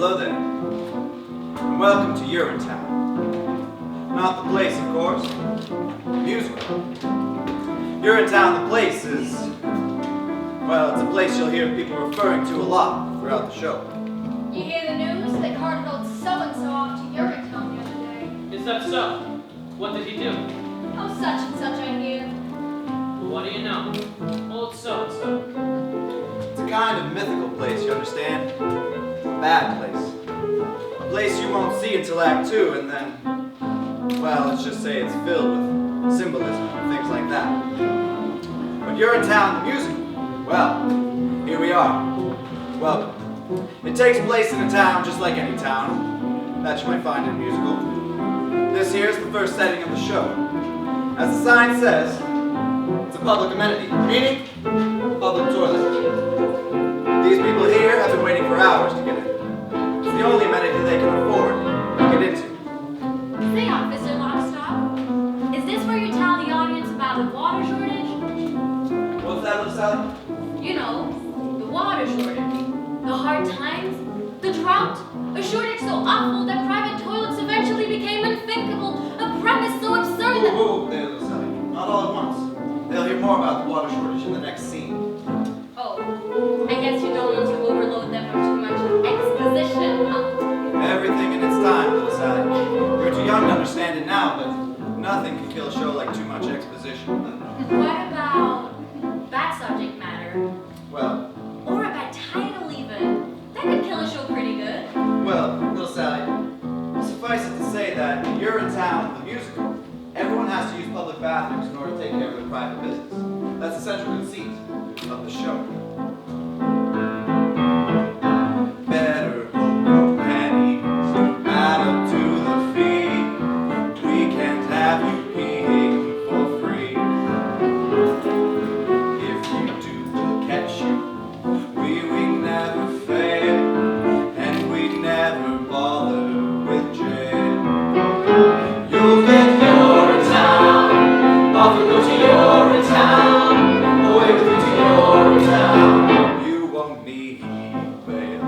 Hello there, and welcome to URINETOWN. Not the place, of course, the musical. URINETOWN, the place, is, well, it's a place you'll hear people referring to a lot throughout the show. You hear the news? They carted old so-and-so off to URINETOWN the other day. Is that so? What did he do? Oh, such and such, I hear. Well, what do you know? Old so-and-so. It's a kind of mythical place, you understand? A bad place. A place you won't see until Act 2, and then, well, let's just say it's filled with symbolism and things like that. But URINETOWN, the musical, well, here we are. Welcome. It takes place in a town just like any town that you might find in a musical. This here is the first setting of the show. As the sign says, it's a public amenity, meaning public toilet. These people here have been waiting for hours to get in. It's the only amenity they can afford to get into. Say, Officer Lockstock, is this where you tell the audience about the water shortage? What's that, little Sally? You know, the water shortage. The hard times, the drought, a shortage so awful that private toilets eventually became unthinkable, a premise so absurd that— Whoa, there, little Sally. Not all at once. They'll hear more about the water shortage in the next scene. Oh, I guess you don't want to overload them with too much exposition, huh? Everything in its time, little Sally. You're too young to understand it now, but nothing can kill a show like too much exposition. What about bad subject matter? Well, Or a bad title even? That could kill a show pretty good. well, little Sally, suffice it to say that in URINETOWN, the musical, everyone has to use public bathrooms in order to take care of their private business. That's the central conceit of the show. Better hope no pennies add up to the fee. We can't have you peeing for free. If you do, we'll catch you. We never fail, and we never bother with jail. You'll get URINETOWN, off and go to URINETOWN, away with you to URINETOWN. You won't need bail.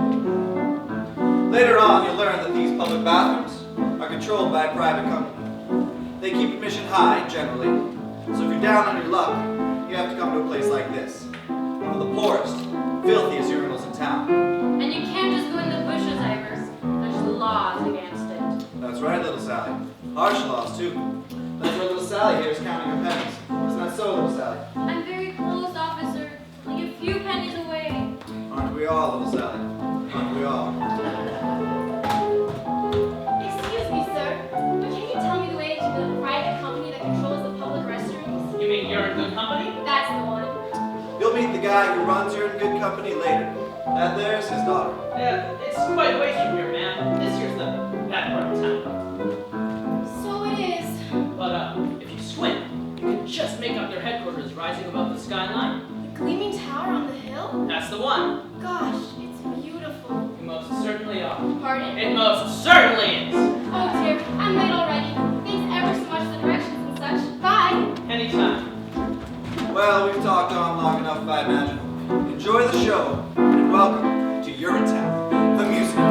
Later on, you'll learn that these public bathrooms are controlled by a private company. They keep admission high, generally, so if you're down on your luck, you have to come to a place like this. One of the poorest, filthiest urinals in town. And you can't just go in the bushes, Ivers. There's laws against it. That's right, little Sally. Harsh laws, too. That's why little Sally here is counting her pennies. Isn't that so, little Sally? I'm very close, officer. Only a few pennies away. Aren't we all, little Sally? Aren't we all? Excuse me, sir, but can you tell me the way to the private company that controls the public restrooms? You mean Urine Good Company? That's the one. You'll meet the guy who runs Urine Good Company later. That there's his daughter. Yeah, it's quite a ways from here, man. This here's the bad part of town. So it is. But if you squint, you can just make out their headquarters rising above the skyline. The gleaming tower on the hill? That's the one. Gosh, it's beautiful. You most certainly are. Pardon? It most certainly is. Oh dear, I'm late already. Thanks ever so much for the directions and such. Bye. Anytime. Well, we've talked on long enough, I imagine. Enjoy the show, and welcome to URINETOWN, the musical.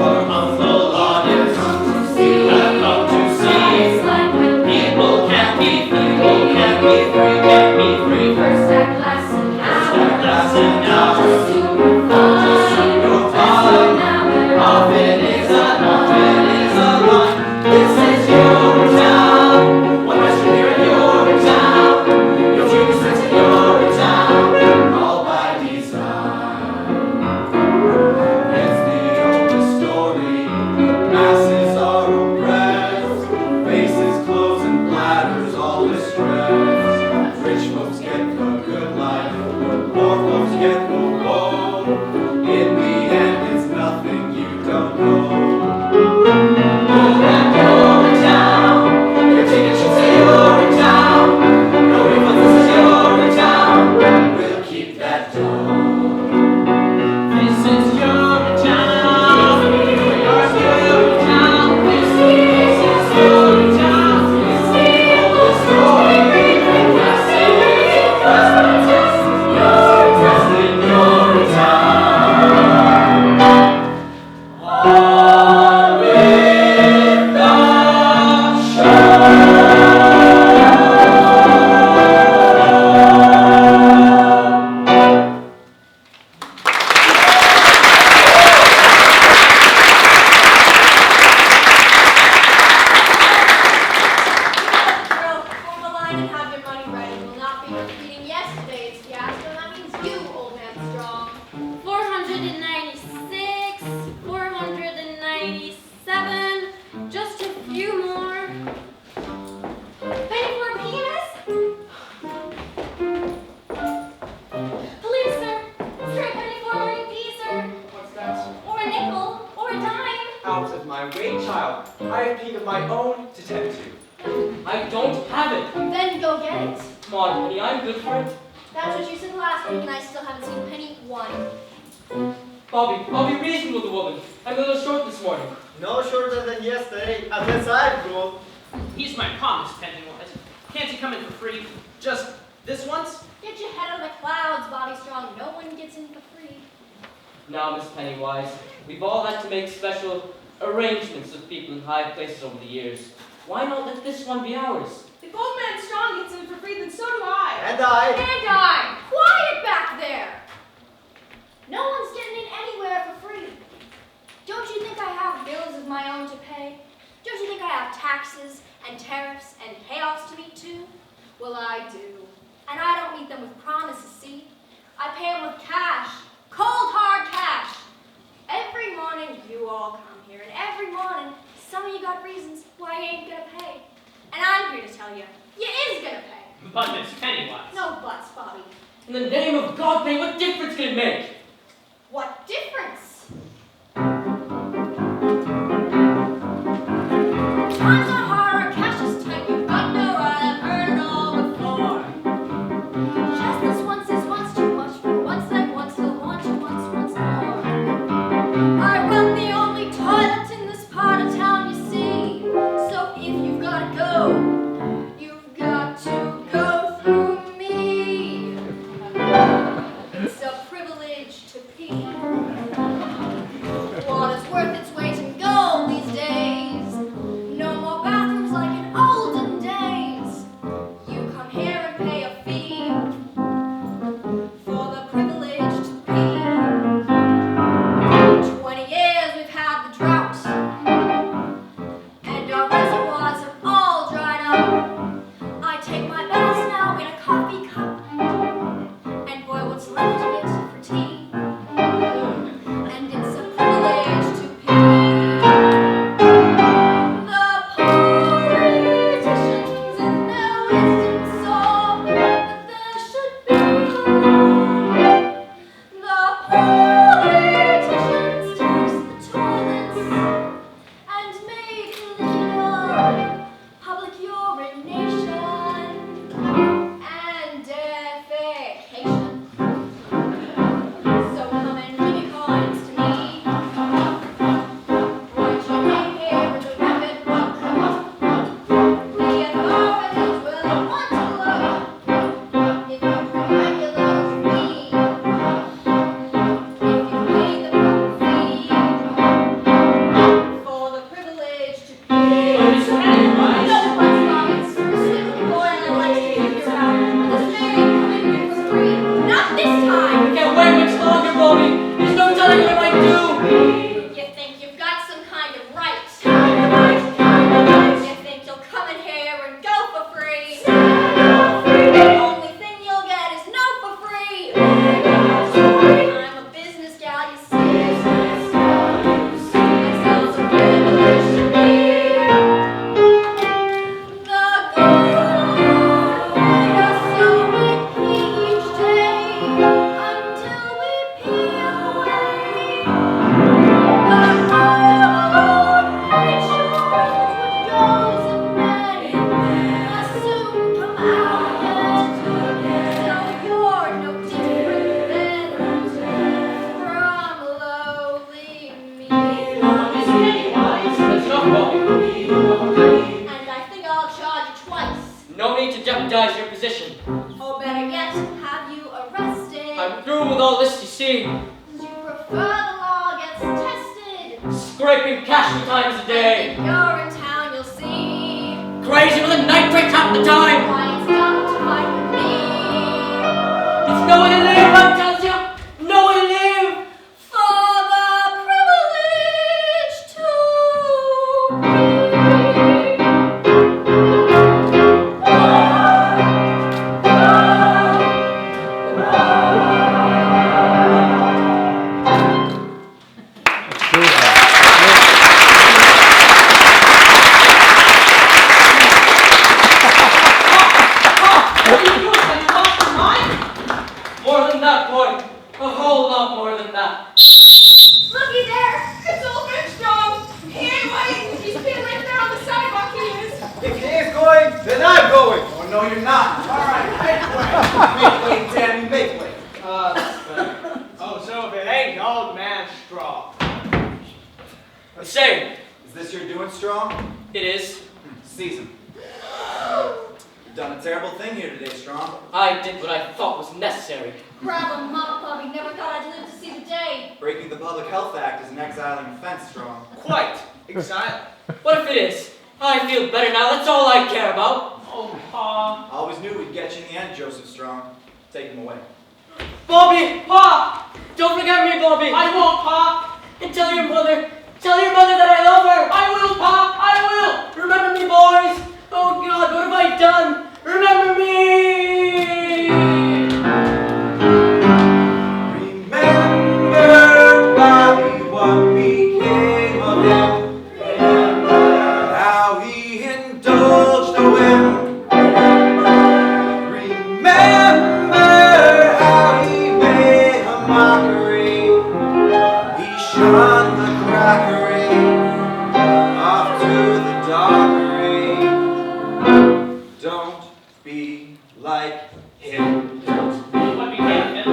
Our humble audience have come to see. People can't be free, can't be free. First act lasts an hour. Lasts an hour. Super fun. Super fun. Often is a line. This is URINETOWN. One Western here in URINETOWN. Your dreams set in URINETOWN. All by design. It's the oldest story. Masses are oppressed. Faces closed and bladders all distressed. Rich folks get the good life. Poor folks get the woe. In the end, it's nothing you don't know. URINETOWN. Your ticket should say URINETOWN. No refunds, this is URINETOWN. We'll keep that door. This is URINETOWN. We are URINETOWN. This is URINETOWN. It's the oldest story. Masses, yours, in your my wait child. I have need of my own to tend to. I don't have it. Then go get it. Come on, Penny, I'm good for it. That's what you said last week, and I still haven't seen Penny one. Bobby reasoned with the woman. I'm a little short this morning. No shorter than yesterday, unless I've grown. He's my promise, Pennywise. Can't he come in for free? Just this once? Get your head out of the clouds, Bobby Strong. No one gets in for free. Now, Miss Pennywise, we've all had to make special arrangements with people in high places over the years. Why not let this one be ours? If old man Strong gets in for free, then so do I. And I. And I. Quiet back there. No one's getting in anywhere for free. Don't you think I have bills of my own to pay? Don't you think I have taxes and tariffs and payoffs to meet too? Well, I do. And I don't meet them with promises, see? I pay them with cash. Cold, hard cash. Every morning you all come here, and every morning some of you got reasons why you ain't gonna pay. And I'm here to tell you, you is gonna pay. But Miss Pennywise. No buts, Bobby. In the name of God, Penny, what difference can it make? What difference? Times are hard, our cash is tight, you've got no right, I've heard it all before. Just this once is once too much, for once they want, still want you once more. I run the only toilet in this part of town, you see. So if you've gotta go, you've got to go through me. It's a privilege to pee. Water's worth its weight in gold these days. No more bathrooms like in olden days. You come here and pay a fee for the privilege to pee. 20 years we've had the drought, and our reservoirs are all dried up. I take my bath now in a coffee cup and boil what's left of it for tea. And it's a privilege to pee. The politicians in their wisdom saw that there should be a law. The politicians tax the toilets and make illegal public urination and defecation. So come and give your coins to me. Write your name here in the record book. The authorities will want to look if you're pretty regular with me. If you pay the proper fee for the privilege to pee. Miss Pennywise. No one's promised. Simply boy and likes to figure out this man come in here for free. Not this time. I can't wait much longer, Bobby. There's no telling what I might do. You think you've got some kind of right. You think you'll come in here and go for free. The only thing you'll get is no for free. I'm a business gal, you see. I sell the privilege to be. The gold made us so we pee each day until we pee away. The road made sure what goes in bed must soon come out again. So you're no different than from lowly me. Miss Pennywise. That's enough, Bobby. And I think I'll charge you twice. No need to jeopardize your position. Or better yet, have you arrested. I'm through with all this, you see. You prefer the law gets tested. Scraping cash 2 times a day. If you're in town, you'll see Crazy with a nitrate half the time. why it's dumb to fight with me. It's no way to live, I'm telling you. No way to live. For the privilege to What are you doing? Have you lost your mind? More than that, boy. A whole lot more than that. Looky there! It's old man Strong! He ain't no, you're not. All right, make way, Danny, make way. Oh, so if it ain't old man straw. The same. Is this your doing, Strong? It is. Season. You've done a terrible thing here today, Strong. I did what I thought was necessary. Grab a mop puppy, never thought I'd live to see the day. Breaking the Public Health Act is an exiling offense, Strong. Quite. Exile. What if it is? I feel better now. That's all I care about. Oh, Pa. I always knew we'd get you in the end, Joseph Strong. Take him away. Bobby! Pa! Don't forget me, Bobby! I won't, Pa. And tell your mother that I love her! I will, Pa. I will. Remember me, boys! Oh God, what have I done? Remember me! Remember, Bobby, what became of him. How he indulged a whim. Remember how he made a mockery. He shunned the crackery off to the dockery. Don't be like him. What became of him?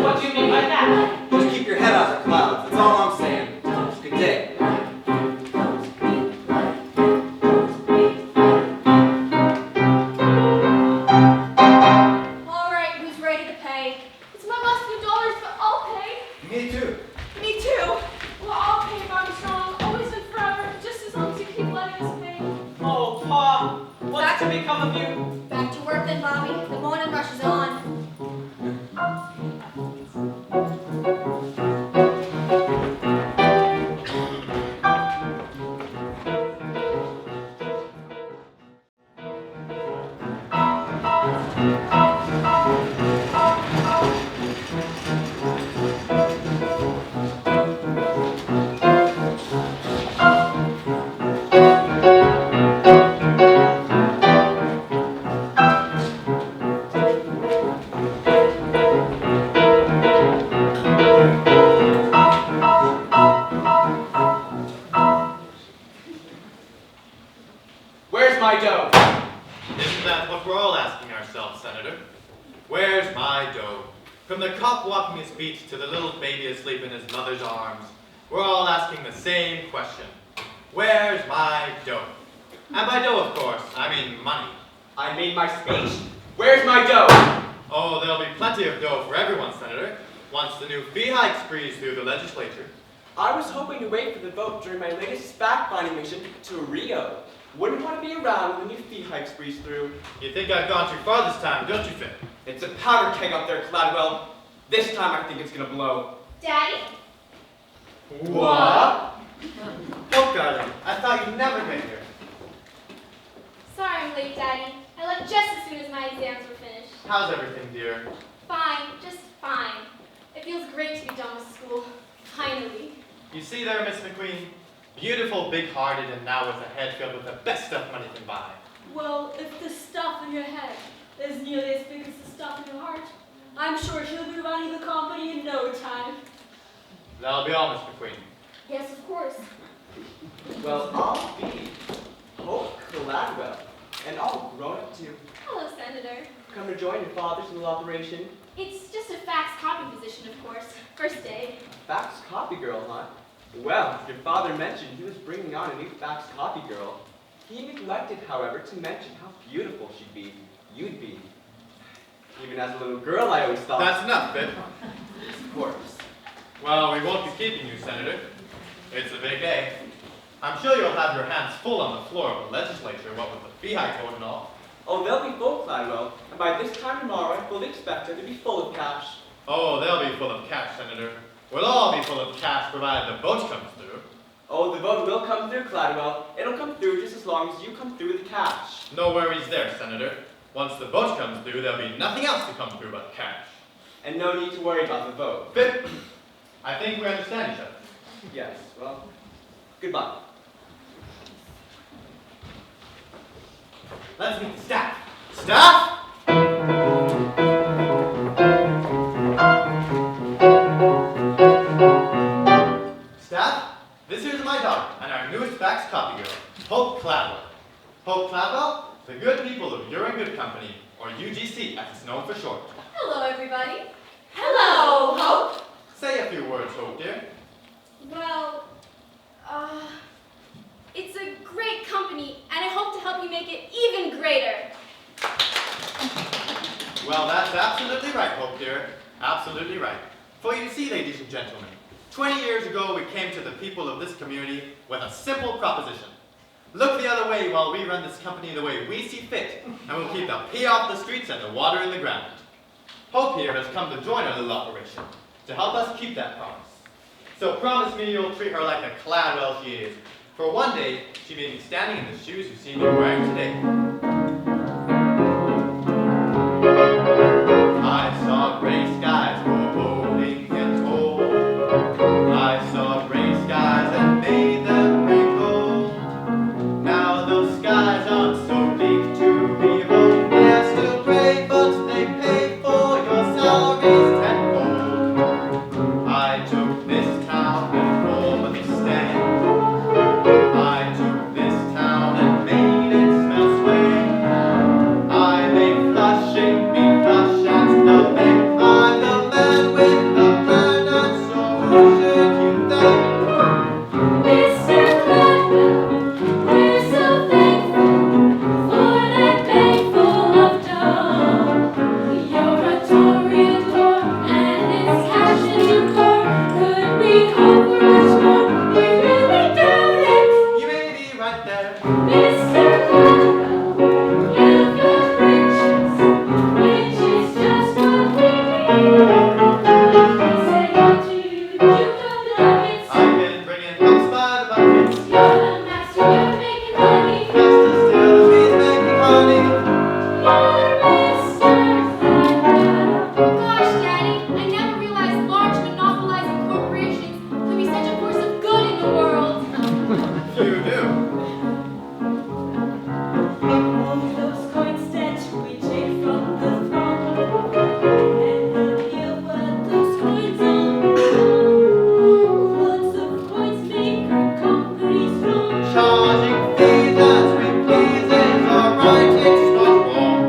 What do you mean by that? Just keep your head out of the clouds. That's all I'm saying. Good day. All right, who's ready to pay? It's my last few dollars, but I'll pay. Me too. Me too. Well, I'll pay Bobby Strong, always and forever, just as long as you keep letting us pay. Oh, Pa. What's to become of you? Back to work then, Bobby. The morning rush is on. Where's my dough? Isn't that what we're all asking ourselves, Senator? Where's my dough? From the cop walking his beat to the little baby asleep in his mother's arms, we're all asking the same question. Where's my dough? And by dough, of course, I mean money. I made my speech. Where's my dough? Oh, there'll be plenty of dough for everyone, Senator, once the new fee hike breeze through the legislature. I was hoping to wait for the vote during my latest fact-finding mission to Rio. Wouldn't want to be around when the new fee hike breeze through. You think I've gone too far this time, don't you, Finn? It's a powder keg up there, Cladwell. This time I think it's gonna blow. Daddy? What? Oh, darling, I thought you'd never get here. Sorry I'm late, Daddy. I left just as soon as my exams were finished. How's everything, dear? Fine, just fine. It feels great to be done with school. Finally. You see there, Miss McQueen? Beautiful, big-hearted, and now with a head filled with the best stuff money can buy. Well, if the stuff in your head is nearly as big as the stuff in your heart, I'm sure she'll be running the company in no time. That'll be all, Miss McQueen. Yes, of course. Well, I'll be Hope Cladwell, and all grown up too. Hello, Senator. Come to join your father's little operation. It's just a fax copy position, of course. First day. Fax copy girl, huh? Well, your father mentioned he was bringing on a new fax copy girl. He neglected, however, to mention how beautiful you'd be. Even as a little girl, I always thought. That's enough, Finn. Of course. Well, we won't be keeping you, Senator. It's a big day. I'm sure you'll have your hands full on the floor of the legislature, what with the fee hike vote and all. Oh, they'll be full, Cladwell, and by this time tomorrow, I fully expect her to be full of cash. Oh, they'll be full of cash, Senator. We'll all be full of cash provided the vote comes through. Oh, the vote will come through, Cladwell. It'll come through just as long as you come through with the cash. No worries there, Senator. Once the vote comes through, there'll be nothing else to come through but cash. And no need to worry about the vote. Finn, I think we understand each other. Yes, well, goodbye. Let's meet the staff. Staff! Staff, this here's my daughter and our newest fax copy girl, Hope Cladwell. Hope Cladwell, The good people of Urine Good Company, or UGC as it's known for short. Hello, everybody. Hello, Hope. Say a few words, Hope, dear. Well, it's a great company, and I hope to help you make it even greater. Well, that's absolutely right, Hope, dear. Absolutely right. For you see, ladies and gentlemen, 20 years ago we came to the people of this community with a simple proposition. Look the other way while we run this company the way we see fit, and we'll keep the pee off the streets and the water in the ground. Hope here has come to join our little operation to help us keep that promise. So promise me you'll treat her like the Cladwell she is, for one day she may be standing in the shoes you see me wearing today. I saw gray skies foreboding and cold. I saw gray skies and made them wrinkle. Now those skies aren't so deep to behold. They're still gray, but they pay for your salaries tenfold. I took this town in form of a stand. I took this town and made it smell sway. I made flushing me flush and stuffing. I'm the man with the plan, and so who should you think? Mr. Cladwell, we're so thankful for that bag full of dough. Your auditorium door and its cash in your car could be over much more. We really doubt it. You may be right there. Mr. Cladwell, you've got riches, which is just what we need. Say what you come to nuggets. I've been bringing hooks by the buckets. You're the master, you're making money. Faster still, he's making honey. You're Mr. Cladwell. Gosh, Daddy, I never realized large monopolizing corporations could be such a force of good in the world. You do. All those coins that we take from the throne, and look here what those coins all become. Lots of coins make our company strong. Charging fees as we please is alright, it's not wrong.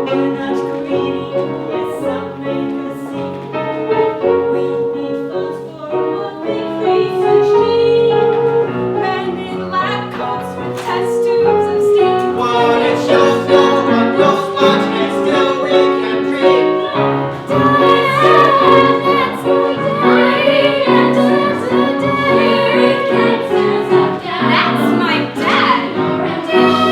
We're not greedy, yes, some make us see. We need funds for what makes research cheap. Men in lab coats with test tubes of steam. What it shows no one knows, but it's still we can dream. That's my dad.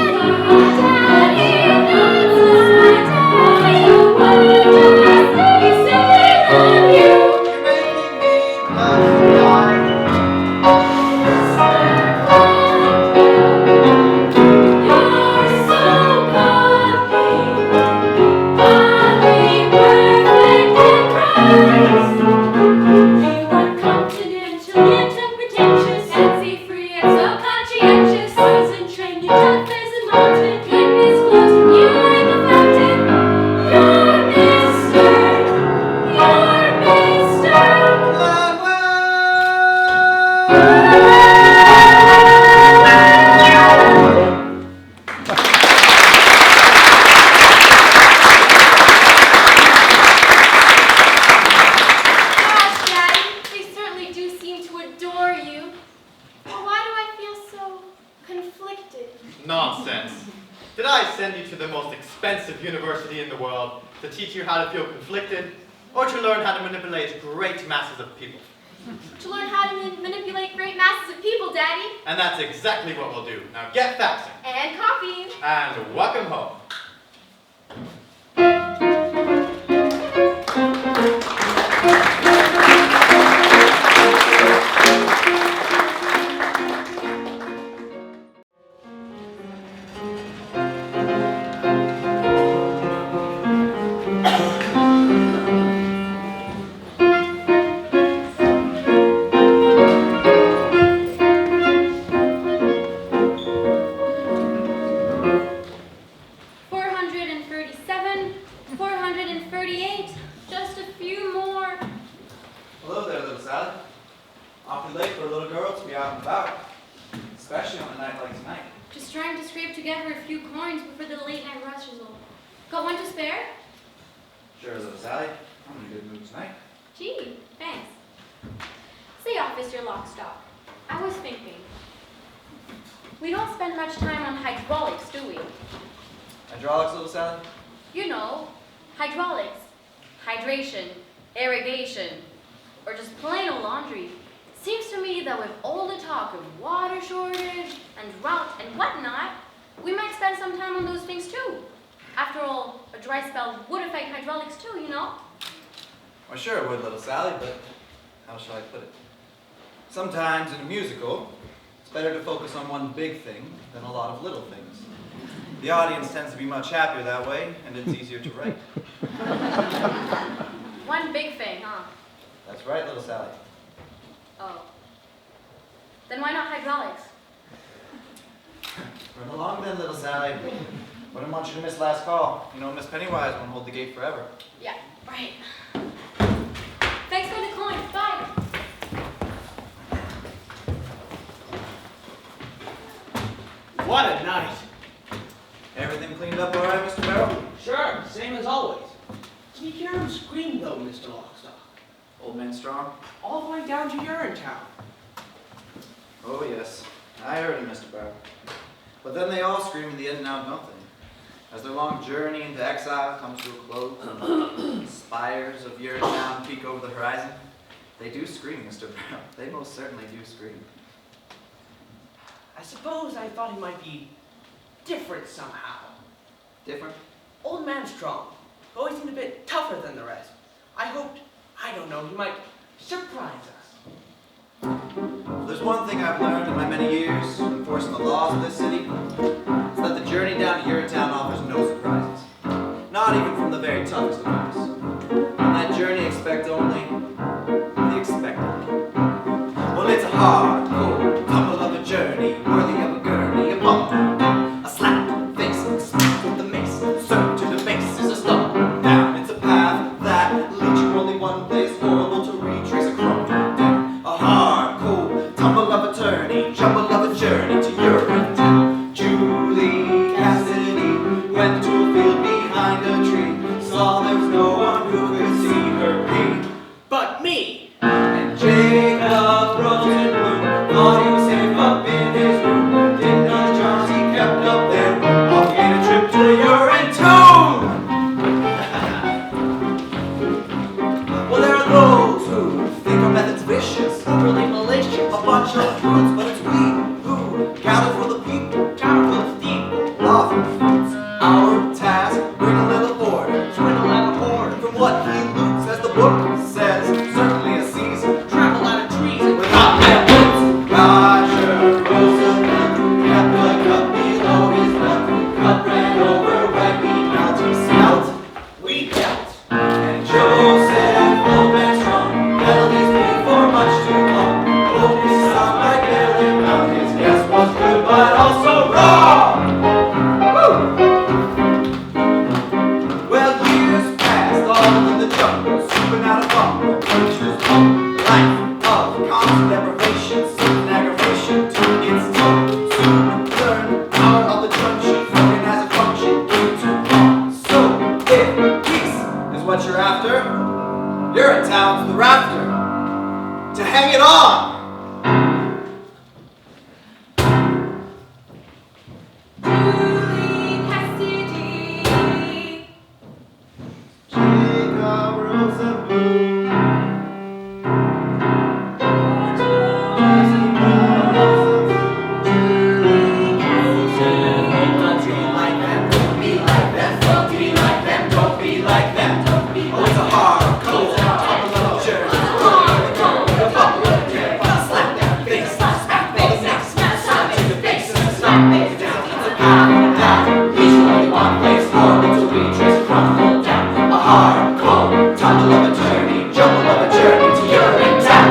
You're making me blush, Gosh, Daddy, they certainly do seem to adore you. But why do I feel so conflicted? Nonsense. Did I send you to the most expensive university in the world to teach you how to feel conflicted, or to learn how to manipulate great masses of people? To learn how to manipulate great masses of people, Daddy. And that's exactly what we'll do. Now get faxing, And coffee. and welcome home. For Got one to spare? Sure, little Sally. I'm in a good mood tonight. Gee, thanks. Say, Officer Lockstock, I was thinking. We don't spend much time on hydraulics, do we? Hydraulics, little Sally? You know, hydraulics, hydration, irrigation, or just plain old laundry. Seems to me that with all the talk of water shortage and drought and whatnot, we might spend some time on those things too. After all, a dry spell would affect hydraulics too, you know? Well, sure it would, little Sally, but how shall I put it? Sometimes in a musical, it's better to focus on one big thing than a lot of little things. The audience tends to be much happier that way, and it's easier to write. One big thing, huh? That's right, little Sally. Oh. Then why not hydraulics? Run along then, little Sally. Wouldn't want you to miss last call. You know, Miss Pennywise won't hold the gate forever. Yeah, right. Thanks for the coin. Bye. What a night. Everything cleaned up all right, Mr. Barrel? Sure, same as always. Can you hear him scream though, Mr. Lockstock? Old man strong? All the way down to URINETOwn. Oh, yes. I heard him, Mr. Barrel. But then they all scream in the end now, don't they? As their long journey into exile comes to a close, and spires of URINETOwn peek over the horizon, they do scream, Mr. Barrel. They most certainly do scream. I suppose I thought he might be different somehow. Different? Old man strong. Always seemed a bit tougher than the rest. I hoped, I don't know, he might surprise us. There's one thing I've learned in my many years enforcing the laws of this city. It's that the journey down to URINETOwn offers no surprises. Not even from the very toughest of us. On that journey, expect only the expected. Well, it's a hard, cold, tumble of a journey, worthy of a gurney, a bump, a slap, face, a smack with the mace, served to the base is a stumble down. It's a path that leads you only one place, horrible to retrace a crumble down. A hard, cold, tumble of a tourney, jumble of a journey to URINETOwn. Julie Cassidy went to a field behind a tree, saw there was no one who could see her pain. But me! And Jacob Rosenblum thought he was safe up in his room. Didn't know the charms he kept up there. Off he made a trip to URINETOwn. Well, there are those who think our methods vicious, overly malicious, a bunch of brutes, but it's we who gather for the people, gather for the people, offer fruits. Our task, bring a little order, Twin a lot of order. from what he loots, as the book says, certainly a season. Travel out of trees and Without their boots, Roger Roosevelt kept a cup below his belt. Cup ran over when he knelt. He smelt, we dealt. And Joseph Strong held his feet for much too long. Hope his song might bail him out. His guess was good, but also wrong. Woo! Well, years passed all in the jungle, scooping out a bumble, preacher's bumble. Life of constant deprivation, certain aggravation to its toll. Soon learn power of the drum sheet, broken as a function due to wrong. So if peace is what you're after, URINETOwn's the rafter to hang it on. Julie Cassidy. Jacob Rosenblum. Don't be like them, don't be like them, don't be like them, don't be like them. Oh, it's a hard, cold, tumble of journey. A bumble of death, slap that face, smack face, smack to the face, slap face down. It's a path that leads you only one place, horrible to retrace, crumble down. A hard, cold, tumble of a journey, jumble of a journey to URINETOwn.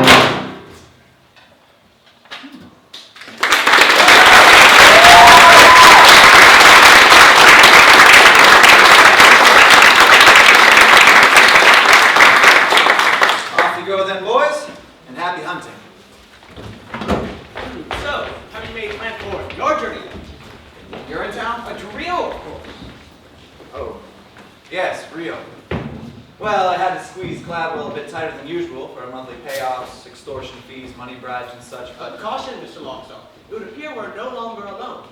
Off you go then, boys, and happy hunting. So, have you made plans for your journey then? URINETOwn? A drill, of course. Oh, Yes, Rio. Well, I had to squeeze Cladwell a bit tighter than usual for our monthly payoffs, extortion fees, money bribes, and such, but... Caution, Mr. Lockstock. It would appear we're no longer alone.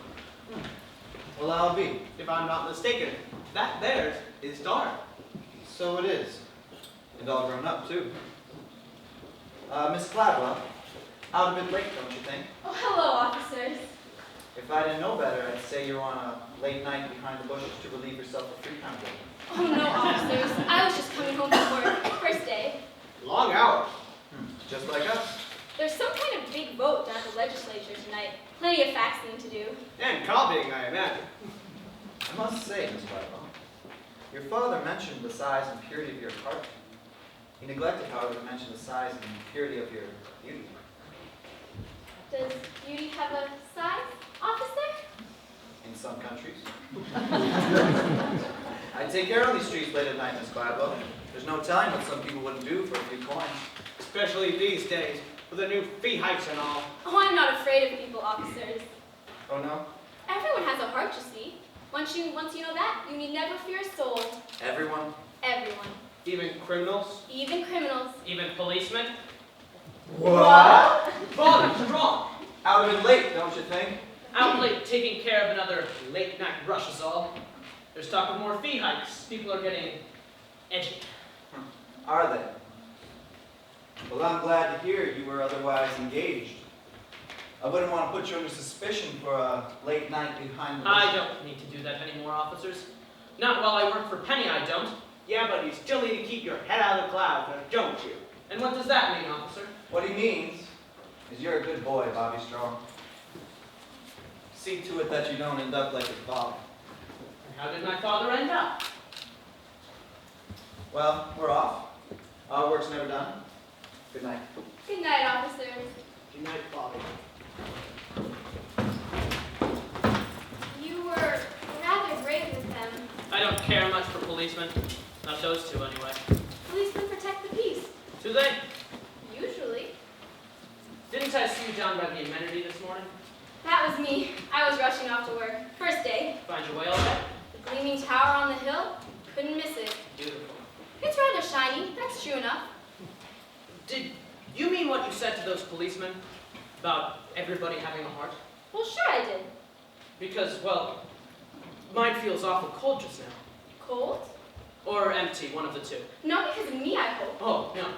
Well, I'll be. If I'm not mistaken, that theirs is dark. So it is. And all grown up, too. Miss Cladwell, out a bit late, don't you think? Oh, hello, officers. If I didn't know better, I'd say you're on a late night behind the bushes to relieve yourself of free time. Oh, no, officers. I was just coming home from work. First day. Long hours. Just like us. There's some kind of big vote down at the legislature tonight. Plenty of faxing to do. And copying, I imagine. I must say, Miss Cladwell, your father mentioned the size and purity of your heart. He neglected, however, to mention the size and purity of your beauty. Does beauty have a size, officer? In some countries. I take care on these streets late at night, Miss Cladwell. There's no telling what some people wouldn't do for a few coins. Especially these days, with the new fee hikes and all. Oh, I'm not afraid of people, officers. Oh, no? Everyone has a heart, you see. Once you know that, you need never fear a soul. Everyone? Everyone. Even criminals? Even criminals. Even policemen? What? Father, strong! Out of it late, don't you think? Out late taking care of another late night rush is all. There's talk of more fee hikes. People are getting edgy. Are they? Well, I'm glad to hear you were otherwise engaged. I wouldn't want to put you under suspicion for a late night behind the... I don't need to do that anymore, officers. Not while I work for Penny, I don't. Yeah, but you still need to keep your head out of the clouds, don't you? And what does that mean, officer? What he means is you're a good boy, Bobby Strong. See to it that you don't end up like your father. And how did my father end up? Well, we're off. Our work's never done. Good night. Good night, officers. Good night, Bobby. You were rather brave with them. I don't care much for policemen. Not those two, anyway. Policemen protect the peace. Do they? Usually. Didn't I see you down by the amenity this morning? That was me. I was rushing off to work. First day. Find your way all right? The gleaming tower on the hill. Couldn't miss it. Beautiful. It's rather shiny. That's true enough. Did you mean what you said to those policemen? About everybody having a heart? Well, sure I did. Because, well, mine feels awful cold just now. Cold? Or empty, one of the two. Not because of me, I hope. Oh, no.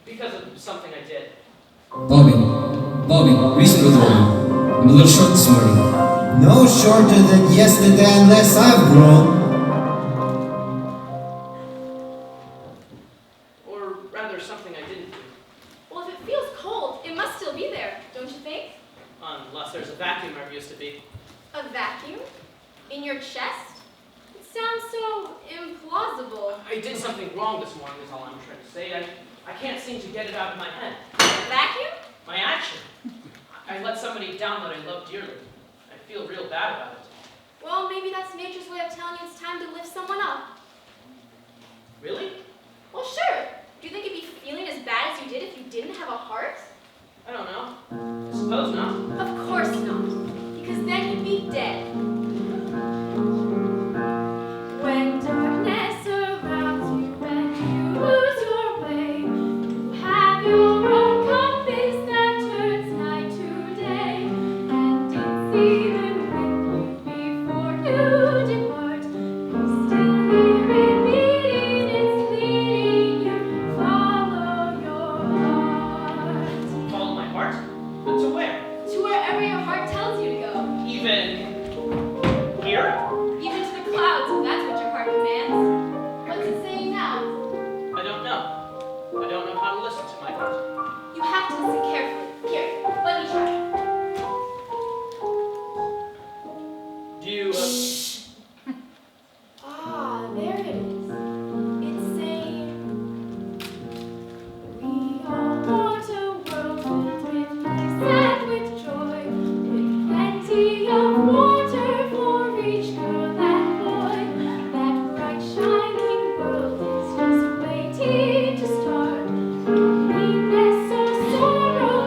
Because of something I did. Bobby, reason with Rory. I'm a little short this morning. No shorter than yesterday unless I've grown. Or rather, something I didn't do. Well, if it feels cold, it must still be there, don't you think? Unless there's a vacuum where it used to be. A vacuum? In your chest? It sounds so implausible. I did something wrong this morning is all I'm trying to say. I can't seem to get it out of my head. A vacuum? My action. I let somebody down that I love dearly. I feel real bad about it. Well, maybe that's nature's way of telling you it's time to lift someone up. Really? Well, sure. Do you think you'd be feeling as bad as you did if you didn't have a heart? I don't know. I suppose not. Of course not. Because then you'd be dead. When darkness surrounds you and you lose your way, you have your own compass that turns night to day, and it's even with you before you depart. You still hear it beating, it's leading you. Follow your heart. Follow my heart? But to where? To wherever your heart tells you to go. Even here? Even to the clouds, if that's what your heart commands. What's it saying now? I don't know. I don't know how to listen to my heart. You have to listen carefully. Here, let me try. Do you, Ah, there it is. It's saying, we all want a world filled with peace and with joy, with plenty of water for each girl and boy. That bright shining world is just waiting to start. Loneliness or sorrow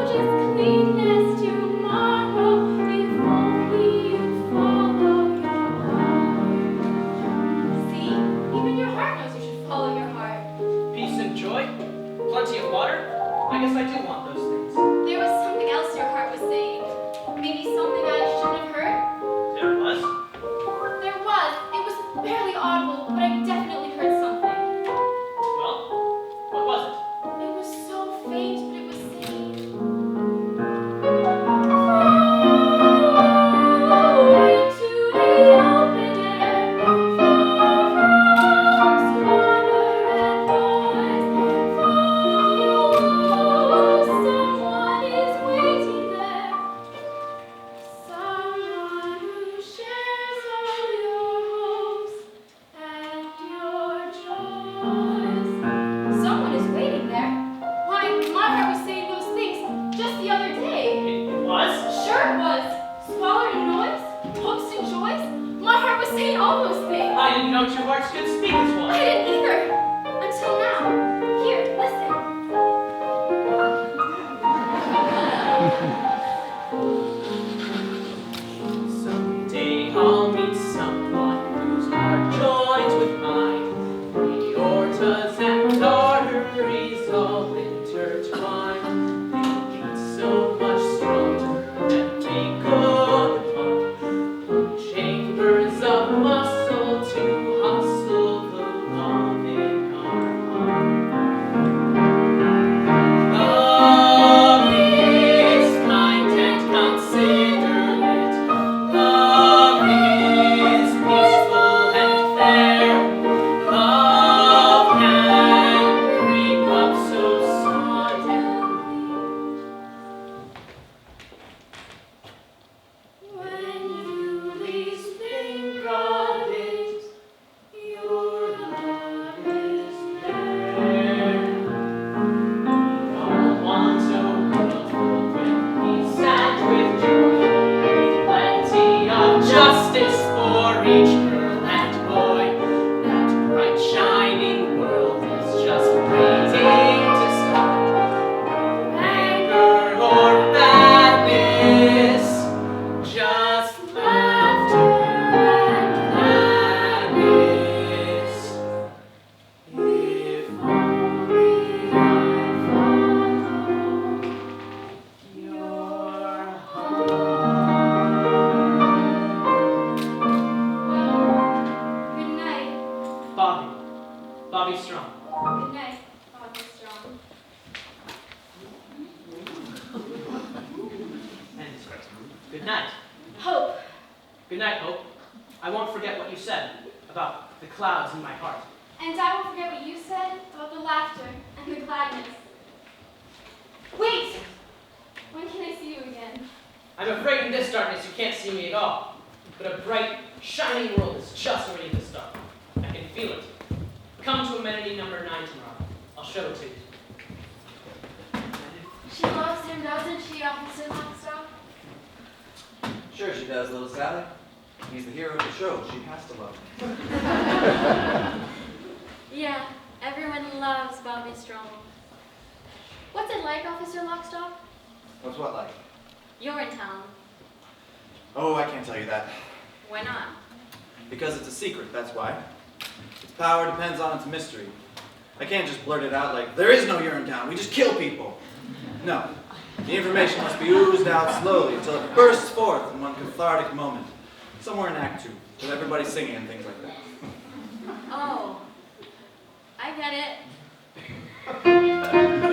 guess I do want those things. There was something else your heart was saying. Maybe something I shouldn't have heard? There was? There was. It was barely audible, but I definitely heard something. Well, what was it? It was so faint, but it was saying, "Far into the open air, far from squalor and noise, follow, someone is waiting there, someone who shares all your hopes and your joys." Someone is waiting there? Why, my heart was saying those things just the other day. It was? Sure it was. Squalor and noise, hopes and joys. My heart was saying all those things. I didn't know two hearts could speak as one. I didn't either. Until now. Here, listen. Someday I'll meet someone whose heart joins with mine. The aortas and arteries all intertwine. They beat so much stronger that they could pump chambers of muscle to hustle the love in our heart. Love is kind and considerate. Love is peaceful and fair. Love can creep up so suddenly. When you least think of it, your love is there. All want a world full with peace and with joy, with plenty of justice for each girl and boy. That bright shining world is just waiting to start. No anger or badness, just laughter and gladness. If only I follow your heart. Well, good night. Bobby Strong. Good night, Bobby Strong. And good night. Hope. Good night, Hope. I won't forget what you said about the clouds in my heart. And I won't forget what you said about the laughter and the gladness. Wait! When can I see you again? I'm afraid in this darkness you can't see me at all. But a bright, shining world is just waiting to start. I can feel it. Come to amenity number 9 tomorrow. I'll show it to you. She loves him, doesn't she, Officer Lockstock? Sure she does, little Sally. He's the hero of the show. She has to love him. Yeah, everyone loves Bobby Strong. What's it like, Officer Lockstock? What's what like? You're in town. Oh, I can't tell you that. Why not? Because it's a secret, that's why. Its power depends on its mystery. I can't just blurt it out like, there is no Urinetown, we just kill people. No. The information must be oozed out slowly until it bursts forth in one cathartic moment. Somewhere in Act 2, with everybody singing and things like that. Oh, I get it.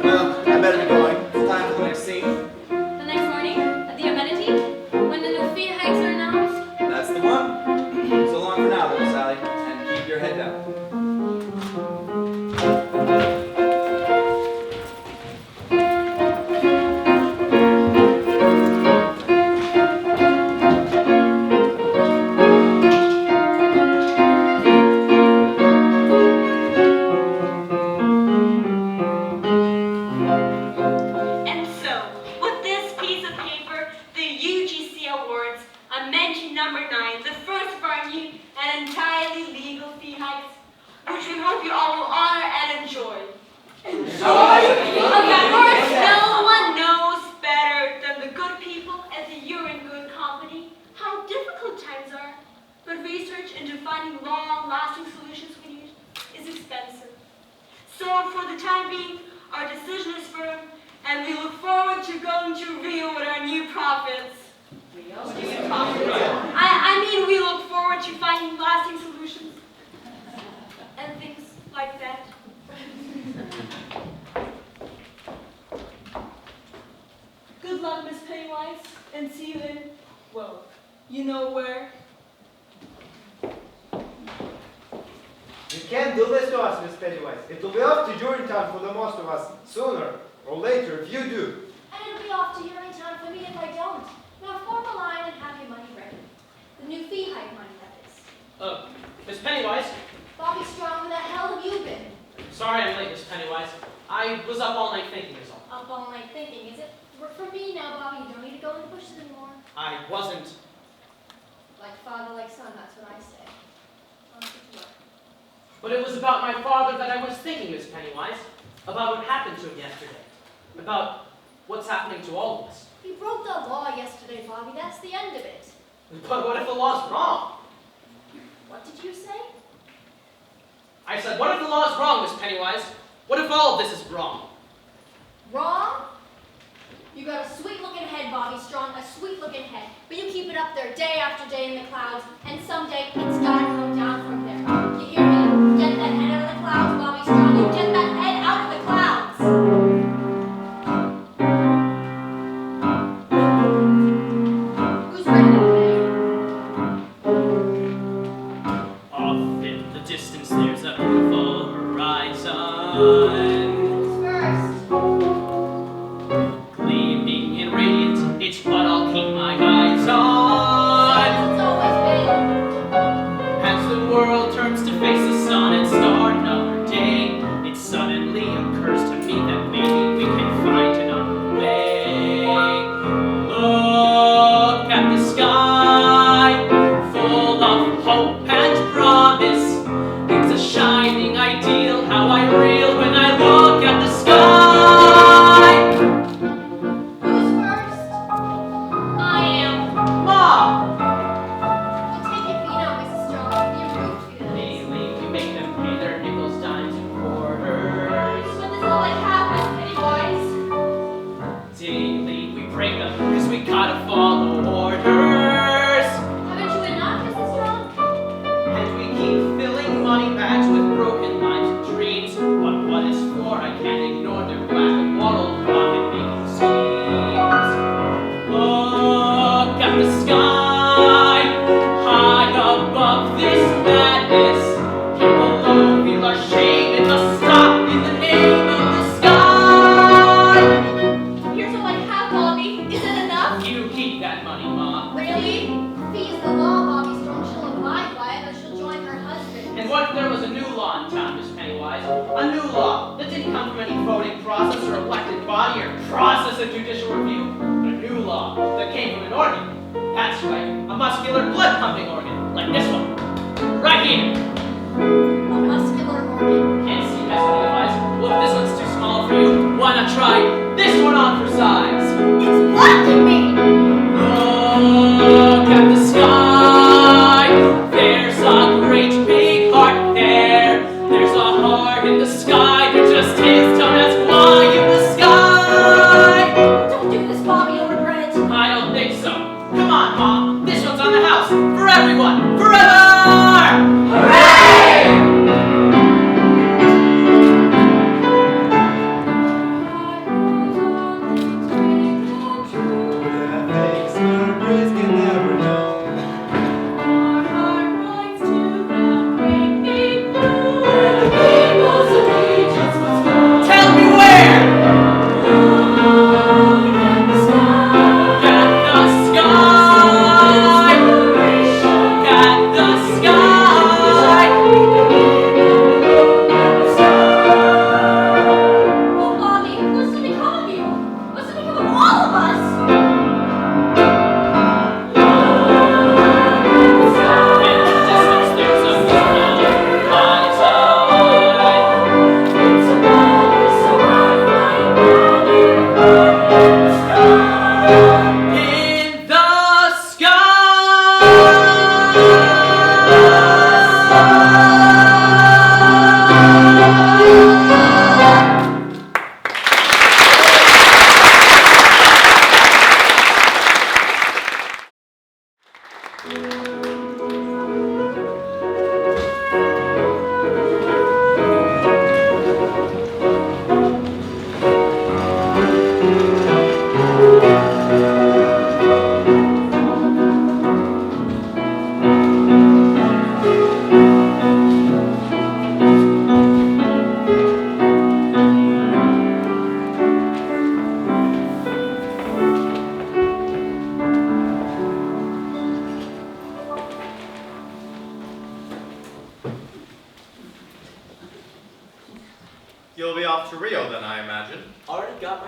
Well, I better be going. It's time for the next scene. The next morning, at the amenity, when the new fee hikes are announced. That's the one. So long for now, little Sally, and keep your head down. I mean, we look forward to finding lasting solutions and things like that. Good luck, Miss Pennywise, and see you in, well, you know where. You can't do this to us, Miss Pennywise. It will be off to URINETOWN for the most of us, sooner or later, if you do. And it'll be off to URINETOWN for me if I don't. Now form a line and have your money ready. The new fee hike money, that is. Miss Pennywise? Bobby Strong, where the hell have you been? Sorry I'm late, Miss Pennywise. I was up all night thinking is all. Up all night thinking, is it? For me now, Bobby, you don't need to go in the bushes anymore. I wasn't. Like father, like son, that's what I say. I'll get to work. But it was about my father that I was thinking, Miss Pennywise. About what happened to him yesterday. About what's happening to all of us. He broke the law yesterday, Bobby. That's the end of it. But what if the law's wrong? What did you say? I said, what if the law's wrong, Miss Pennywise? What if all of this is wrong? Wrong? You got a sweet-looking head, Bobby Strong, a sweet-looking head. But you keep it up there day after day in the clouds, and someday it's gotta come down from there. You hear me? Get that head out of the clouds, Bobby Strong. You get that head out of the clouds. Who's ready to play? Off in the distance, there's a beautiful horizon. Who's first? Gleaming and radiant, it's what I'll keep my eyes on. Same as it's always been. As the world turns to face the sun and start another day, it suddenly occurs to me that maybe we can find another way. Look at the sky, full of hope and promise. It's a shining ideal, how I reel when I look at the sky. Who's first? I am. Mom! We'll take your feet out, Mrs. Strong. The improved feet. Daily we make them pay their nickels, dimes, and quarters. But that's all I have, Miss Pennywise. Daily we break them, cause we gotta follow orders. Haven't you enough, Mrs. Strong? And we keep filling money bags with broken lives and dreams. But what is for, I can't ignore their black and moral profit-making schemes. Look at the sky, high above this madness. Here below feel our shame, it must stop in the name of the sky. Here's all I have, Bobby. Is it enough? You keep that money, Mom. Really? Fee is the law, Bobby Strong. She'll abide by it, or she'll join her husband. And what if there was a new law in town, Miss Pennywise? A new law that didn't come from any voting process or elected body or process of judicial review, but a new law that came from an organ. That's right, a muscular blood-pumping organ, like this one. Right here. A muscular organ. Can't see, Miss Pennywise? Well, if this one's too small for you, why not try this one on for size? It's blocking me! Look at the sky. There's a great big heart there. There's a heart in the sky. There just is. Don't ask why in the sky. Don't do this, Bobby. You'll regret it. I don't think so. Come on, Mom. This one's on the house. For everyone. Forever! Hooray!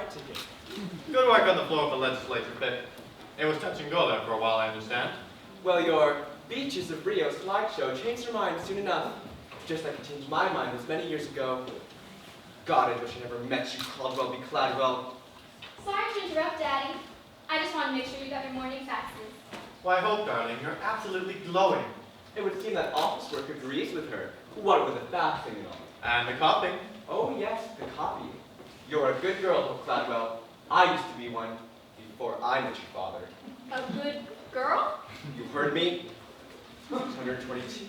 my ticket. Good work on the floor of the legislature, Vic. It was touch and go there for a while, I understand. Well, your Beaches of Rio slideshow changed her mind soon enough. Just like it changed my mind those many years ago. God, I wish I never met you, Caldwell B. Cladwell. Sorry to interrupt, Daddy. I just want to make sure you got your morning faxes. Why, Hope, darling, you're absolutely glowing. It would seem that office work agrees with her. What with the faxing and all. And the copying. Oh yes, the copy. You're a good girl, Hope Cladwell. I used to be one before I met your father. A good girl? You heard me? 622.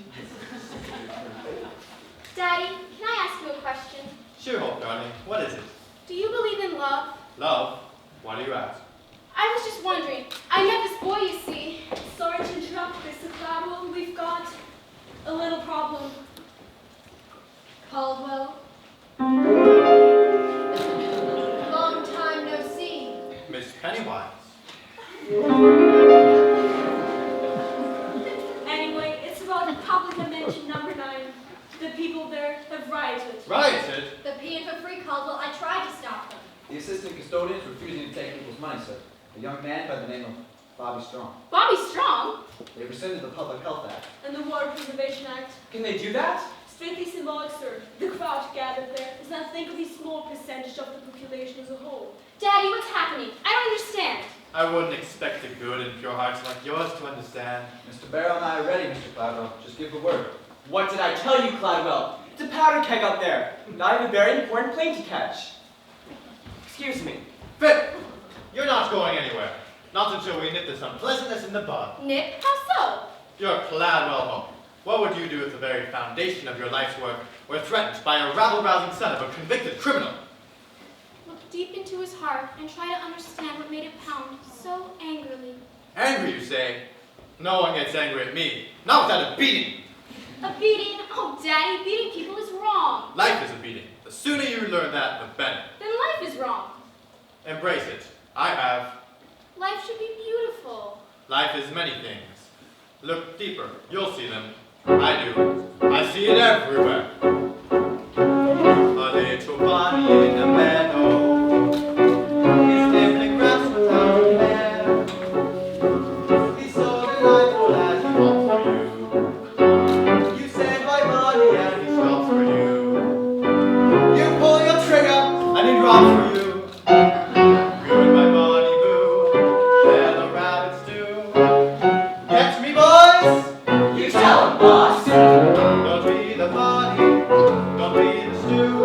Daddy, can I ask you a question? Sure, Hope, darling. What is it? Do you believe in love? Love? Why do you ask? I was just wondering. I met this boy, you see. Sorry to interrupt, Mr. Cladwell. We've got a little problem. Caldwell. Long time no see. Miss Pennywise. Anyway, it's about public dimension number 9. The people there have rioted. Rioted? The peeing for free, Caldwell. I tried to stop them. The assistant custodian's refusing to take people's money, sir. A young man by the name of Bobby Strong. Bobby Strong? They rescinded the Public Health Act. And the Water Preservation Act. Can they do that? Strictly symbolic, sir. The crowd gathered there is not think of a small percentage of the population as a whole. Daddy, what's happening? I don't understand. I wouldn't expect a good and pure hearts like yours to understand. Mr. Barrel and I are ready, Mr. Cladwell. Just give the word. What did I tell you, Cladwell? It's a powder keg up there. I have a very important plane to catch. Excuse me. Vic! You're not going anywhere. Not until we nip this unpleasantness in the bud. Nip? How so? You're Cladwell, Hope. What would you do if the very foundation of your life's work were threatened by a rabble-rousing son of a convicted criminal? Look deep into his heart and try to understand what made it pound so angrily. Angry, you say? No one gets angry at me. Not without a beating. A beating? Oh, Daddy, beating people is wrong. Life is a beating. The sooner you learn that, the better. Then life is wrong. Embrace it. I have. Life should be beautiful. Life is many things. Look deeper. You'll see them. I do. I see it everywhere. A little bunny in a meadow. He's nibbling grass without a care. He's so delightful as he walks for you. You say hi, bunny, and he stops for you. You pull your trigger, and he drops for you. Good my bunny boo. Fellow rabbits do. Catch me, boys. You tell him, boss. Don't be the body, don't be the stew,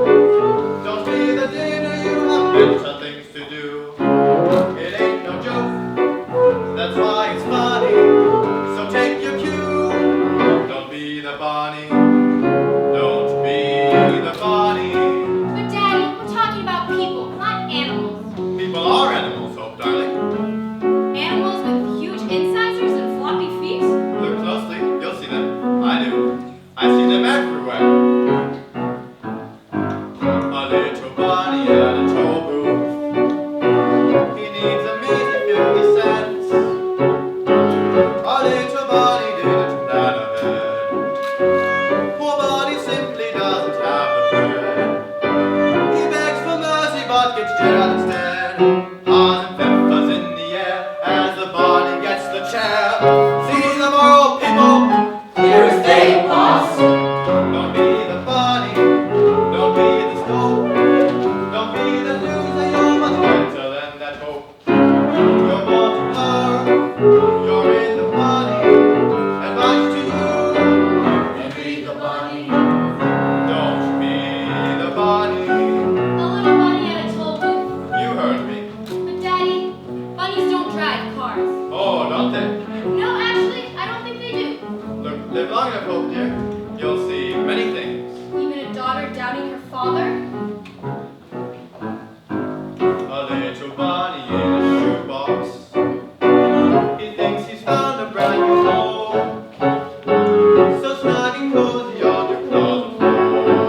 don't be the dinner, you have better things to do. It ain't no joke, that's why it's funny, so take your cue. Don't be the bunny, don't be the bunny. But Daddy, we're talking about people, not animals. People are animals, Hope, darling. Animals with huge incisors and floppy feet? Look closely, you'll see them. I do. I see them everywhere. A little bunny and a toll booth. He needs a measly 50 cents. A little bunny didn't plan ahead. Poor bunny simply doesn't have the bread. He begs for mercy but gets jailed instead. Haws and peppers in the air as the bunny gets the chair. See the moral, people. Here is they, boss. Don't be the bunny, don't be the stove, don't be the loser, you're much better than that hope. You're more to her, you're in the bunny, advice to you. And be the bunny. Don't be the bunny. A little bunny at a toll booth. You heard me. But Daddy, bunnies don't drive cars. Oh, don't they? No, actually, I don't think they do. Look, live long enough, Hope, dear. You'll see many things. Even a daughter doubting her father? A little bunny in a shoebox. He thinks he's found a brand new home. So snug and cozy on your closet floor.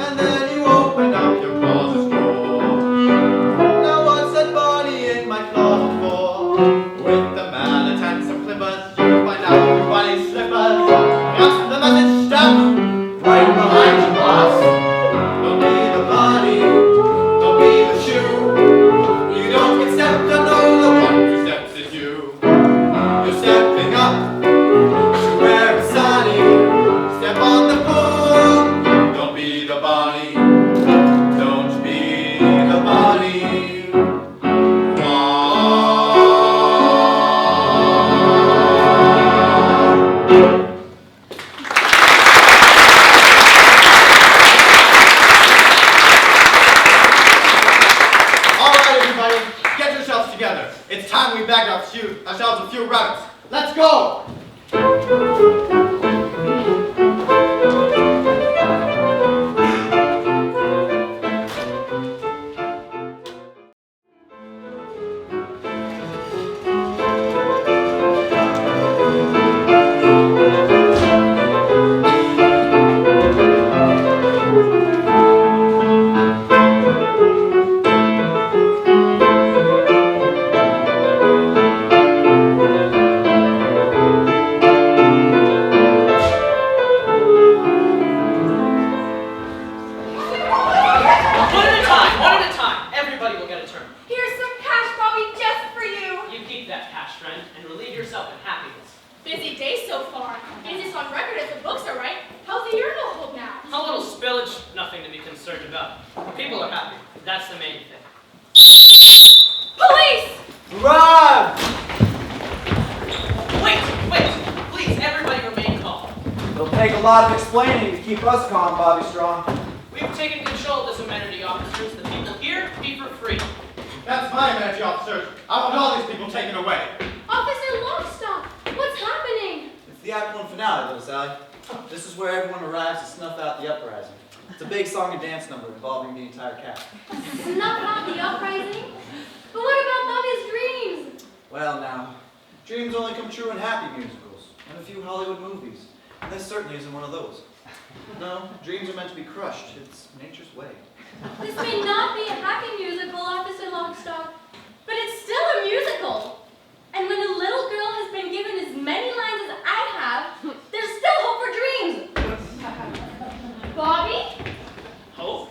And then you open up your closet door. Now what's that bunny in my closet for? With the mallet and some clippers, you find out your bunny's slippers. Just the message stamp right behind you, boss. Don't be the bunny, don't be the shoe. everybody It's time we bagged ourselves a few rabbits. Let's go! Keep us calm, Bobby Strong. We've taken control of this amenity, officers. The people here be for free. That's my amenity, officers. I want all these people taken away. Officer Lockstock, what's happening? It's the Act 1 finale, little Sally. This is where everyone arrives to snuff out the uprising. It's a big song and dance number involving the entire cast. Snuff out the uprising? But what about Bobby's dreams? Well, now, dreams only come true in happy musicals and a few Hollywood movies. And this certainly isn't one of those. No, dreams are meant to be crushed. It's nature's way. This may not be a happy musical, Officer Lockstock, but it's still a musical. And when a little girl has been given as many lines as I have, there's still hope for dreams. Bobby? Hope?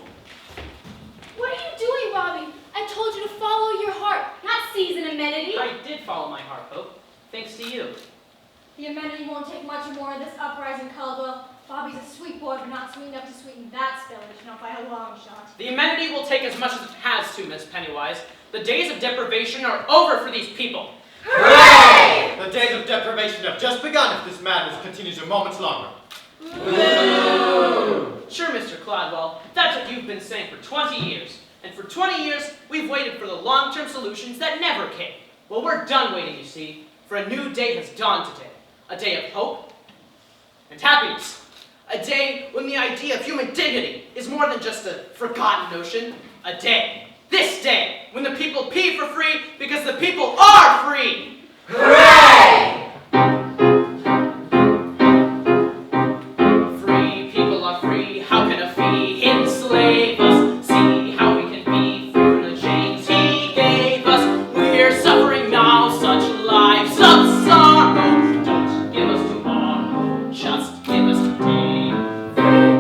What are you doing, Bobby? I told you to follow your heart, not seize an amenity. I did follow my heart, Hope. Thanks to you. The amenity won't take much more of this uprising, Caldwell. Bobby's a sweet boy, but not sweet enough to sweeten that spillage, not by a long shot. The amenity will take as much as it has to, Miss Pennywise. The days of deprivation are over for these people. Hooray! The days of deprivation have just begun if this madness continues a moment longer. Woo! Sure, Mr. Cladwell, that's what you've been saying for 20 years. And for 20 years, we've waited for the long-term solutions that never came. Well, we're done waiting, you see, for a new day has dawned today. A day of hope and happiness. A day when the idea of human dignity is more than just a forgotten notion. A day, this day, when the people pee for free because the people are free! Hooray! Free people are free, how can a fee enslave us? See how we can be free from the chains he gave us. We're suffering now such lives of sorrow. Don't give us tomorrow, just give us today.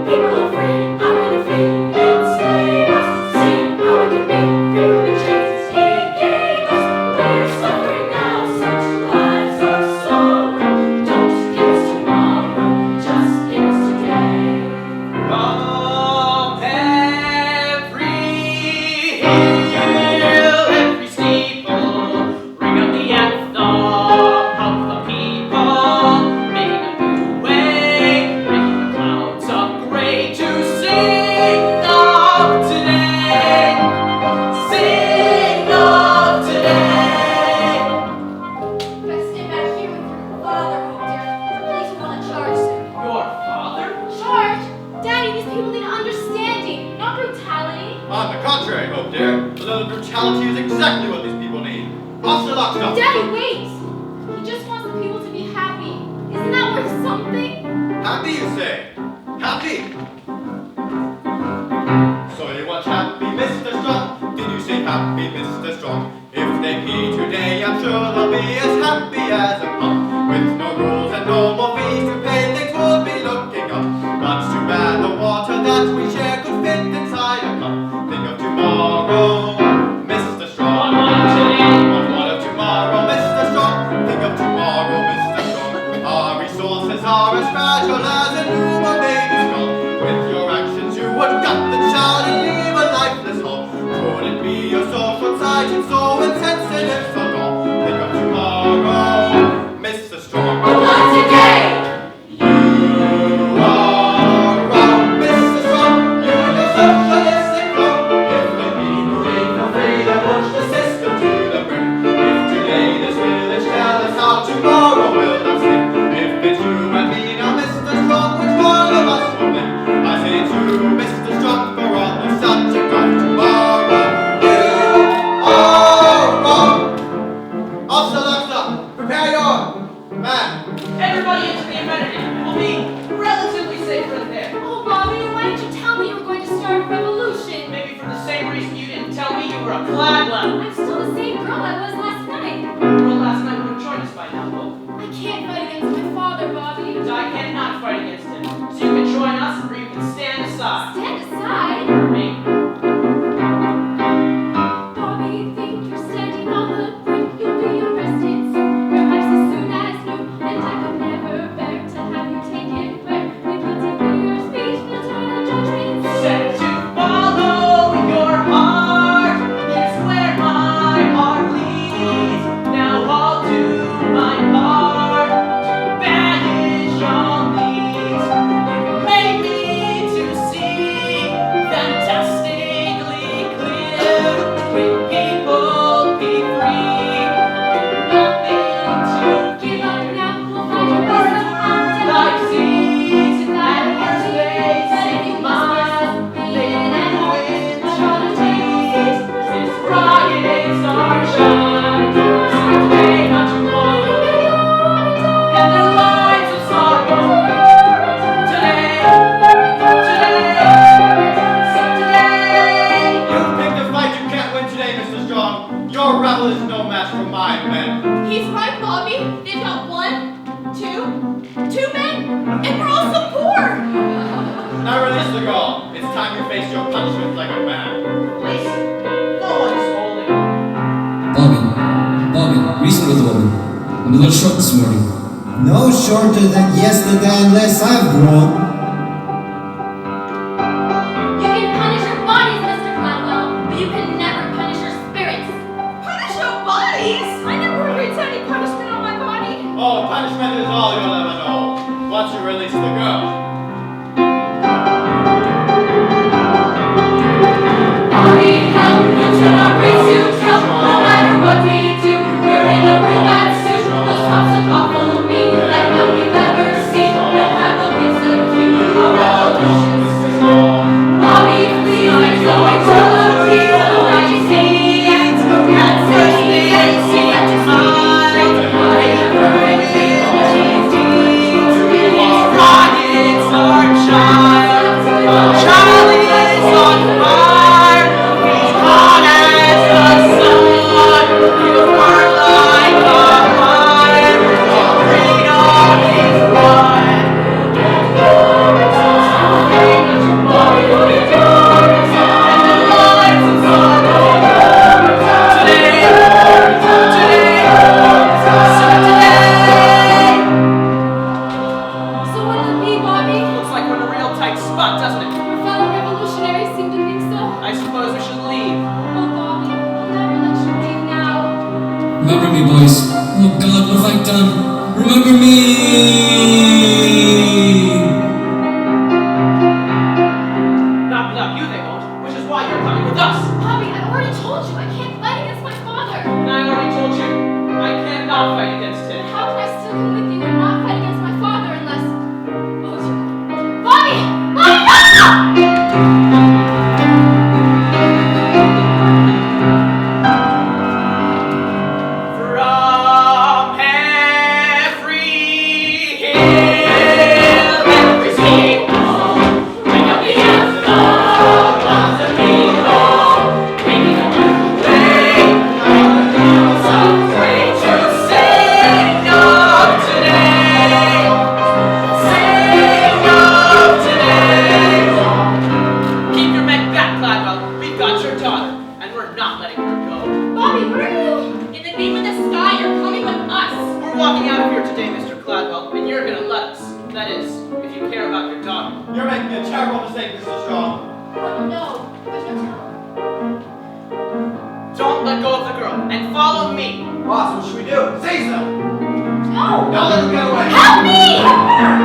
People are free, how can a fee enslave us? See how we can be free from the chains he gave us. We're suffering now such lives of sorrow. Don't give us tomorrow, just give us today. From every hill, every steeple, ring out the anthem of the people, making a new way, making the clouds of gray to sing of today, sing of today. You better stay back here with your father, Hope, dear. The police will want to charge soon. Your father? Charge? Daddy, these people need understanding, not brutality. On the contrary, Hope dear, a little brutality is exactly what these people need. Officer Lockstock! Daddy, wait! He just wants the people to be happy. Isn't that worth something? Happy, you say? Happy? So you want happy, Mr. Strong? Did you say happy, Mr. Strong? If they pee today, I'm sure they'll be as happy as a pump. With no rules and no more fees to pay, things would be looking up. But too bad the water that we share could fit inside a cup. Think of tomorrow, Mr. Strong. What of tomorrow, Mr. Strong? Think of tomorrow, Mr. Strong. Our resources are as fragile as a newborn baby's skull. With your actions, you would gut the child and leave a lifeless hull. Could it be Cladwell. I'm still the same girl I was last night. The girl last night would have joined us by now, Hope. I can't fight against my father, Bobby. And I cannot fight against him. So you can join us, or you can stand aside. Stand aside. Me. Bobby, think you're standing on the brink. You'll be arrested soon, perhaps as soon as noon. And I could never bear to have you taken where we put to be your speech. That's why the judge means Said to follow your heart is where my heart leads. Now I'll do my part to banish all needs. You made me to see fantastically clear. When people be free, nothing to give up fear. now. We'll find a way Words somehow to like help seeds, you. and words they You seem must mine. be They an grew enemy. into weeds. Since riots are shine, today not tomorrow, and their lives of sorrow. Today, today. You've picked a fight you can't win today, Mr. Strong. Your rebel is no match for my men. He's right, Bobby. They've got two men, and we're all so poor. Now release the girl. It's time you face your punishment like a man. Please, no one's holding. Bobby, reason with the woman. I'm a little short this morning. No shorter than yesterday unless I've grown. You can punish your bodies, Mr. Cladwell, but you can never punish your spirits. Punish your bodies? I never agreed to any punishment on my body. Oh, punishment is all you'll ever know. Once you release the girl. Bobby, help, you should not raise you help. No matter what we do, we're in a real bad suit. Those cops that follow me like none we've ever seen. And have a piece of you, a revolution. Bobby, please, I'm going to look here. The way you see it, and first thing I see it is mine. I burn things, Riots are child. Charlie is on fire. He's hot as the sun. You burn like a fire. Your freedom is blood. And the lights of sorrow. Today. So what'll it be, Bobby? Looks like we're in a real tight spot, doesn't it? Our fellow revolutionaries seem to think so. I suppose we should leave. Oh, Bobby, I'll never let you leave now. Remember me, boys. Oh God, what have I done? Remember me! Not without you, they won't, which is why you're coming with us. Bobby, I already told you I can't fight against my father. And I already told you, I cannot fight against him. How can I still come with you and not fight against my father unless... Oh, Bobby! Bobby, no! From every hill, every steeple, ring up the anthem of the people, making a new way, afraid to sing of today, sing of today. Keep your men back, Cladwell. We've got your daughter, and we're not letting her go. Bobby, where are you? In the name of the sky, you're coming with us. We're walking out of here today, Mr. Cladwell, and you're gonna let us. That is, if you care about your daughter. You're making a terrible mistake, Mr. Strong. Oh, no. There's no telling. Don't let go of the girl, and follow me. Boss, what should we do? Seize them! No! Now let them get away! Help me!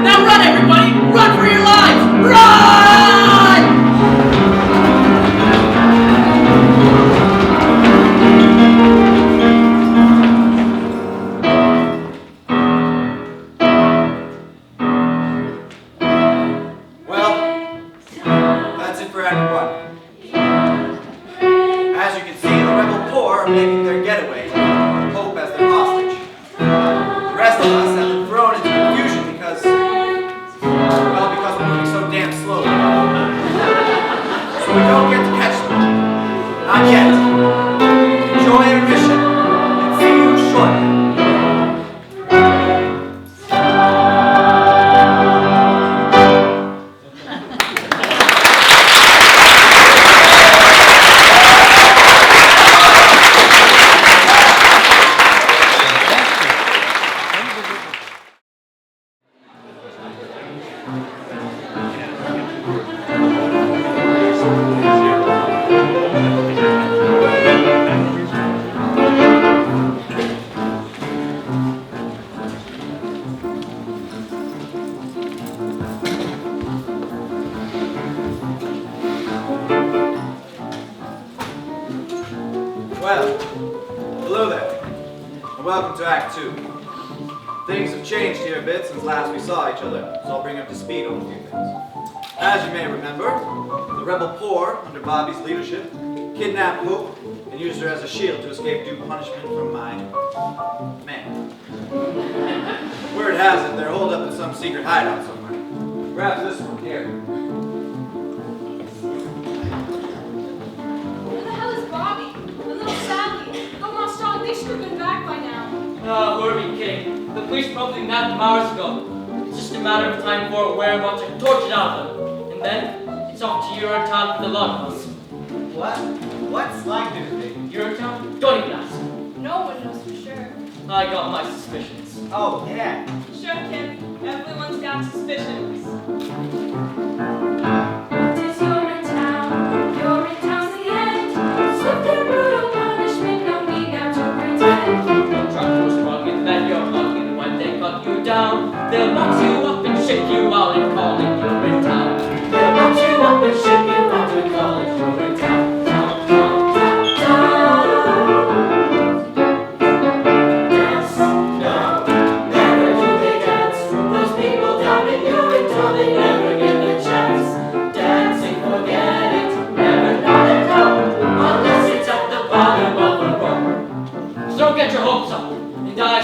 Now run, everybody! Run for your lives! Run! Well, that's it for Act 1. As you can see, the rebel poor are making their getaway, with Hope as their hostage. The rest of us have been thrown into confusion because we're moving so damn slowly. So we don't get to catch them. Not yet. Well, hello there, and welcome to Act 2. Things have changed here a bit since last we saw each other, so I'll bring up to speed on a few things. As you may remember, the rebel poor, under Bobby's leadership, kidnapped Hope and used her as a shield to escape due punishment from my man. Word has it they're holed up in some secret hideout somewhere. Grab this one here. Where the hell is Bobby? And little Sally? The lost dog, they should have been back by now. Oh, who are we kidding? The police probably nabbed them hours ago. It's just a matter of time before our whereabouts are tortured out of them. And then, it's off to Urine for the lot of us. What? What's likely to be? Urine? Don't even ask. No one knows for sure. I got my suspicions. Oh, yeah. Sure, Kim. Everyone's got suspicions. What is Urine town's the end. Swift and brutal punishment, no need now to pretend. Truck was wrong and then you're hugging. When they cut you down, they'll box you up and shake you out and call it Urine town. They'll box you up and shake you out and call it Urine town.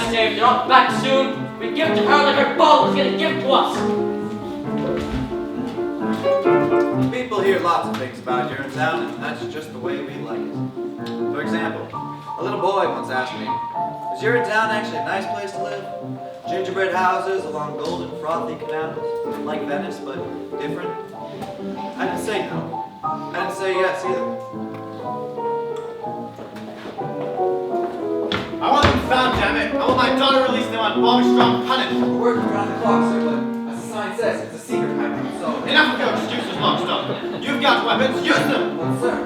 If they're not back soon, we give it to her like her ball was gonna give it to us. People hear lots of things about Urinetown, and that's just the way we like it. For example, a little boy once asked me, is Urinetown actually a nice place to live? Gingerbread houses along golden frothy canals, like Venice, but different? I didn't say no. I didn't say yes either. I want them found, damn it! I want my daughter released and I want Bobby Strong punished! We're working around the clock, sir, but as the sign says, it's a secret hideout, so... Enough of your excuses, Lockstock! You've got weapons, use them! Well, sir.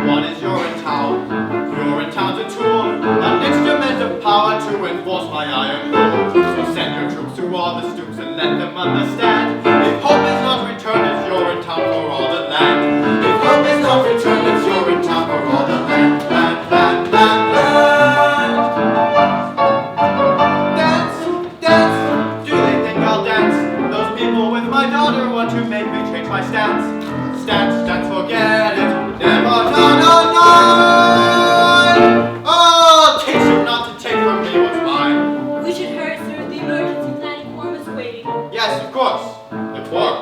One is Urinetown. Urinetown's a tool, an instrument of power to enforce my iron rule. So send your troops to all the stoops and let them understand. If hope is not returned, it's Urinetown for all the land. If hope is not returned, it's Urinetown for all the land. Dance! Do they think I'll dance? Those people with my daughter want to make me change my stance. Stance, forget it. Never done a nine. Oh, teach you not to take from me what's mine. We should hurry, sir. The emergency planning form is waiting. Yes, of course. The form.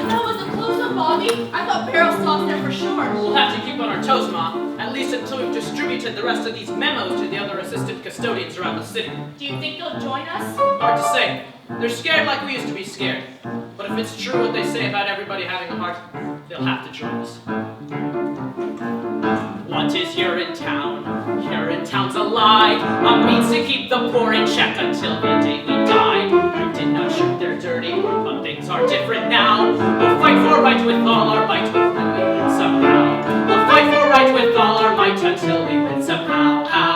That was a close-up, Bobby. I thought Barrel stopped there for sure. We'll have to keep on our toes, Ma. At least until we've distributed the rest of these memos to the other assistant custodians around the city. Do you think they'll join us? Hard to say. They're scared like we used to be scared. But if it's true what they say about everybody having a heart, they'll have to join us. What is Urinetown? Urinetown's a lie. A means to keep the poor in check until the day we die. I did not shoot their dirty, but things are different now. We'll fight for right with all our might until we win somehow. We'll fight for right with all our might until we win somehow. How?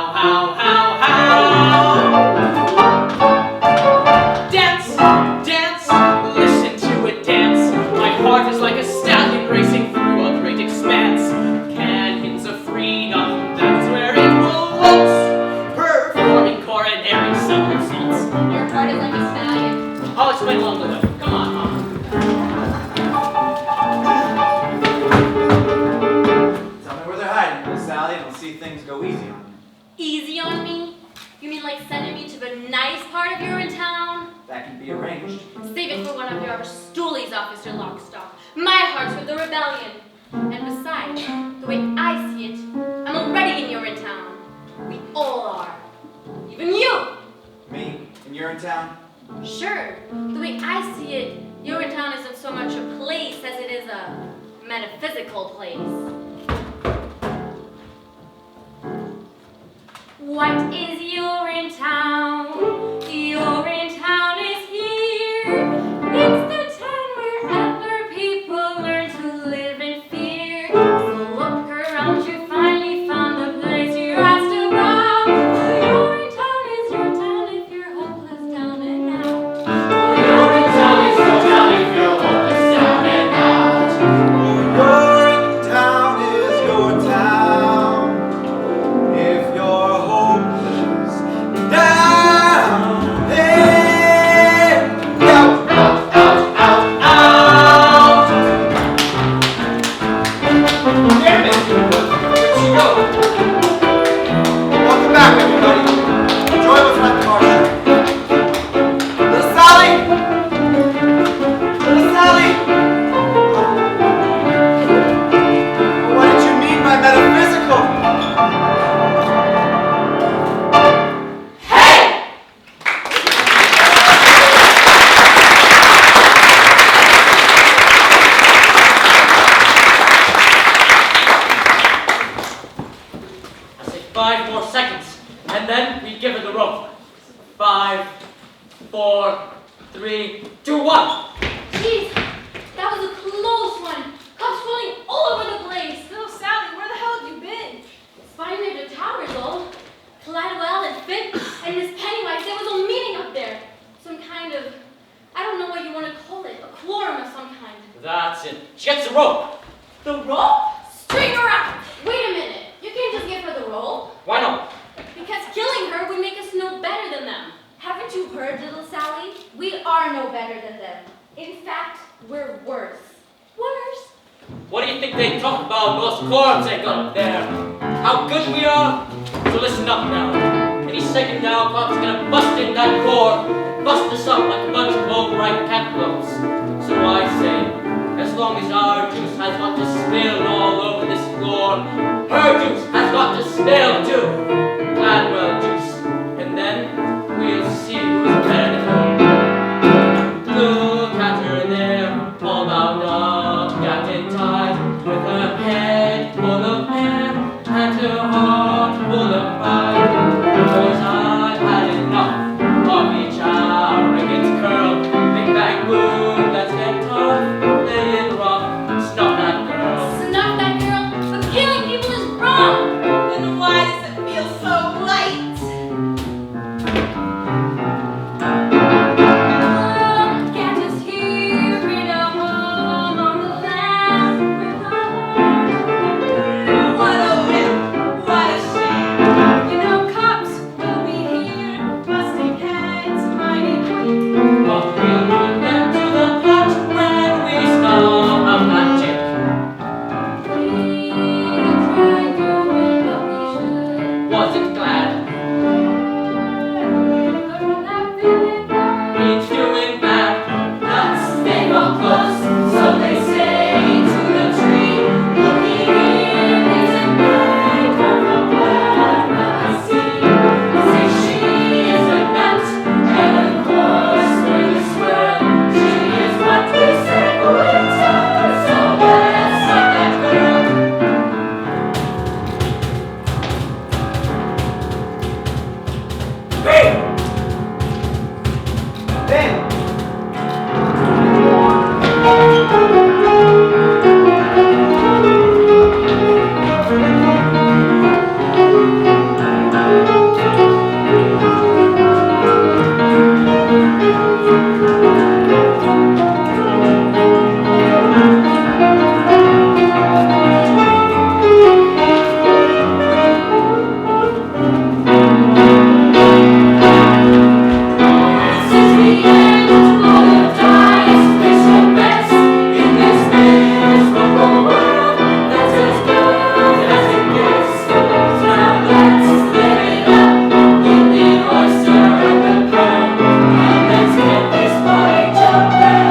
Dance, dance, listen to it dance. My heart is like a stallion racing through a great expanse. Canyons of freedom, that's where it floats. Performing coronary somersaults. Your heart is like a stallion. I'll explain along the way. Come on, Mom. Tell me where they're hiding, Miss Sally, and we'll see things go easy on you. Easy on me? You mean like sending me to the nice part of Urine-town? That can be arranged. Save it for one of your stoolies, Officer Lockstock. My heart's with the rebellion. And besides, the way I see it, I'm already in Urine-town. We all are. Even you! Me? In Urinetown? Sure. The way I see it, Urine-town isn't so much a place as it is a metaphysical place. What is Urinetown? Urinetown is here. It's the town where people learn to live in fear. So look around, you finally found the place you asked about. Urinetown is your town if you're hopeless down and out. Urinetown is your That's it. She gets the rope. The rope? String her up! Wait a minute. You can't just give her the rope. Why not? Because killing her would make us no better than them. Haven't you heard, little Sally? We are no better than them. In fact, we're worse. Worse? What do you think they talk about those cords they got up there? How good we are? So listen up now. Any second now, Pop's gonna bust in that cord and bust us up like a bunch of overripe cantaloupes. So I say, as long as our juice has got to spill all over this floor, her juice has got to spill too. Cladwell juice. And then we'll see who's better than her. Look at her there, all bound up, gagged and tied, with her head full of hair and her heart full of pride. Cause I've had enough of each arrogant curl. Big bang boom, let's get tough, lay it rough, snuff that girl. Snuff that girl? But killing people is wrong! Then why does it feel so light? Can't just hear it a home on the land with What a whip! What a shame! You know, cops will be here, busting heads mighty quick. But we'll put them to the pot when we stop a magic. We tried doing what we should. Was it glad? Learn that feeling now. Means doing bad. Nuts, they go close, so they say to the tree. Looking in isn't good for the world I see. Say she is a nut, and of course for this world she is what we say we're told. So let's like that girl. Then, Since the end of all time, wish the best in this miserable world. That's as good as it gets. So now let's live it up in the oyster and the pearl, and let's get this party jumping.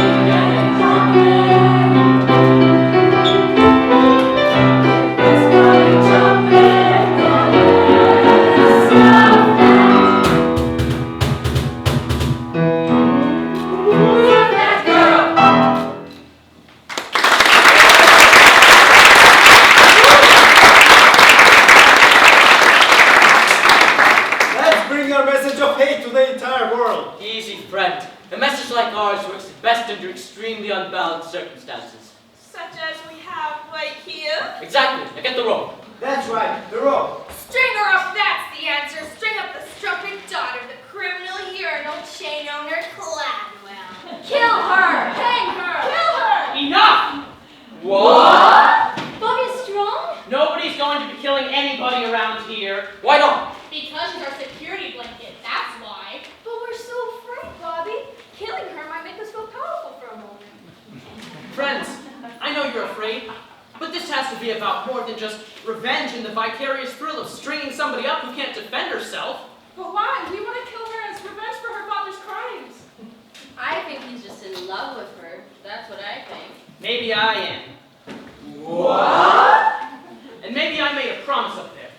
Get it jumping. This party jumping. Let's stop that. Look that girl. let's bring our message of hate to the entire world. Easy, friend. A message like ours works best under extremely unbalanced circumstances. Such as we have right here. Exactly. Now get the rope. That's right, the rope. String her up, that's the answer. String up the strumpet daughter of the criminal urinal chain owner, Cladwell. Kill her! Hang her! Kill her! Enough! What? Bobby's strong? Nobody's going to be killing anybody around here. Why not? Because she's our security blanket, that's why. But we're so afraid, Bobby. Killing her might make us feel powerful for a moment. Friends, I know you're afraid, but this has to be about more than just revenge and the vicarious thrill of stringing somebody up who can't defend herself. But why? We want to kill her as revenge for her father's crimes. I think he's just in love with her. That's what I think. Maybe I am. What? And maybe I made a promise up there.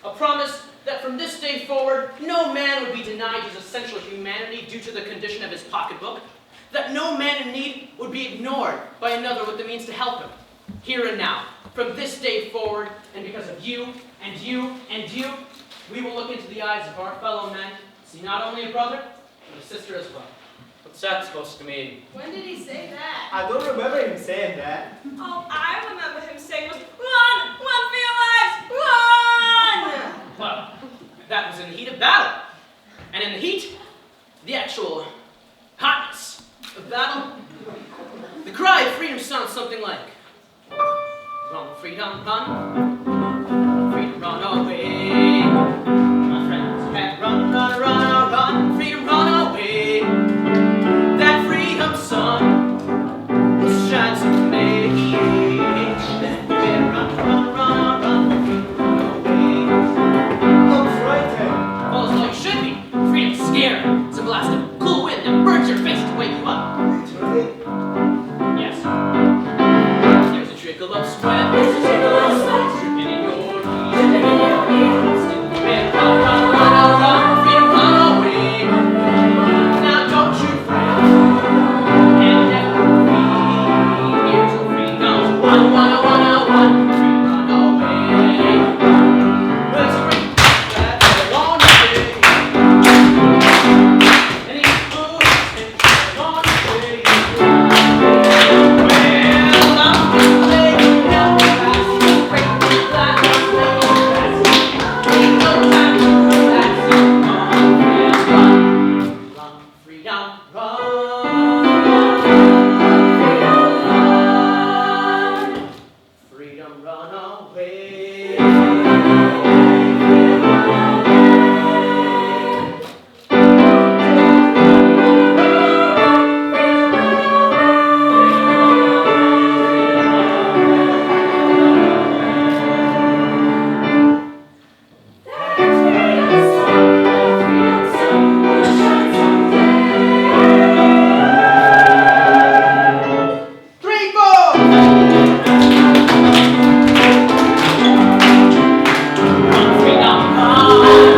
A promise that from this day forward, no man would be denied his essential humanity due to the condition of his pocketbook. That no man in need would be ignored by another with the means to help him. Here and now, from this day forward, and because of you, and you, and you, we will look into the eyes of our fellow men, see not only a brother, but a sister as well. What's that supposed to mean? When did he say that? I don't remember him saying that. All I remember him saying was, run! Run for your lives! Run! Well, that was in the heat of battle. And in the heat, the actual battle? The cry of freedom sounds something like, run, freedom, run. Freedom, run away. My friends, heck, run, run, run, run. Freedom, run away. That freedom sun will shine someday. Then you better run, run, run, run. Run away. I'm frightened. Well, as though you should be. Freedom's scary. It's a blast of cool wind that burns your face to wake you up. Literally? Yes. There's a trickle of sweat. Dripping in your ear. Still you better run, run, run, run. Freedom, run away. Now don't you fret. And never be. Here's your freedom. Run, run, run, run. Freedom, run away. Well, it's a great that's a long day. And these boots take a long day. Well, I'm just laying down fast. Break like a fast. Ain't no time to relax. Run, run, freedom, run. Freedom, run away. Three, four. Run, freedom, run. Freedom, run away.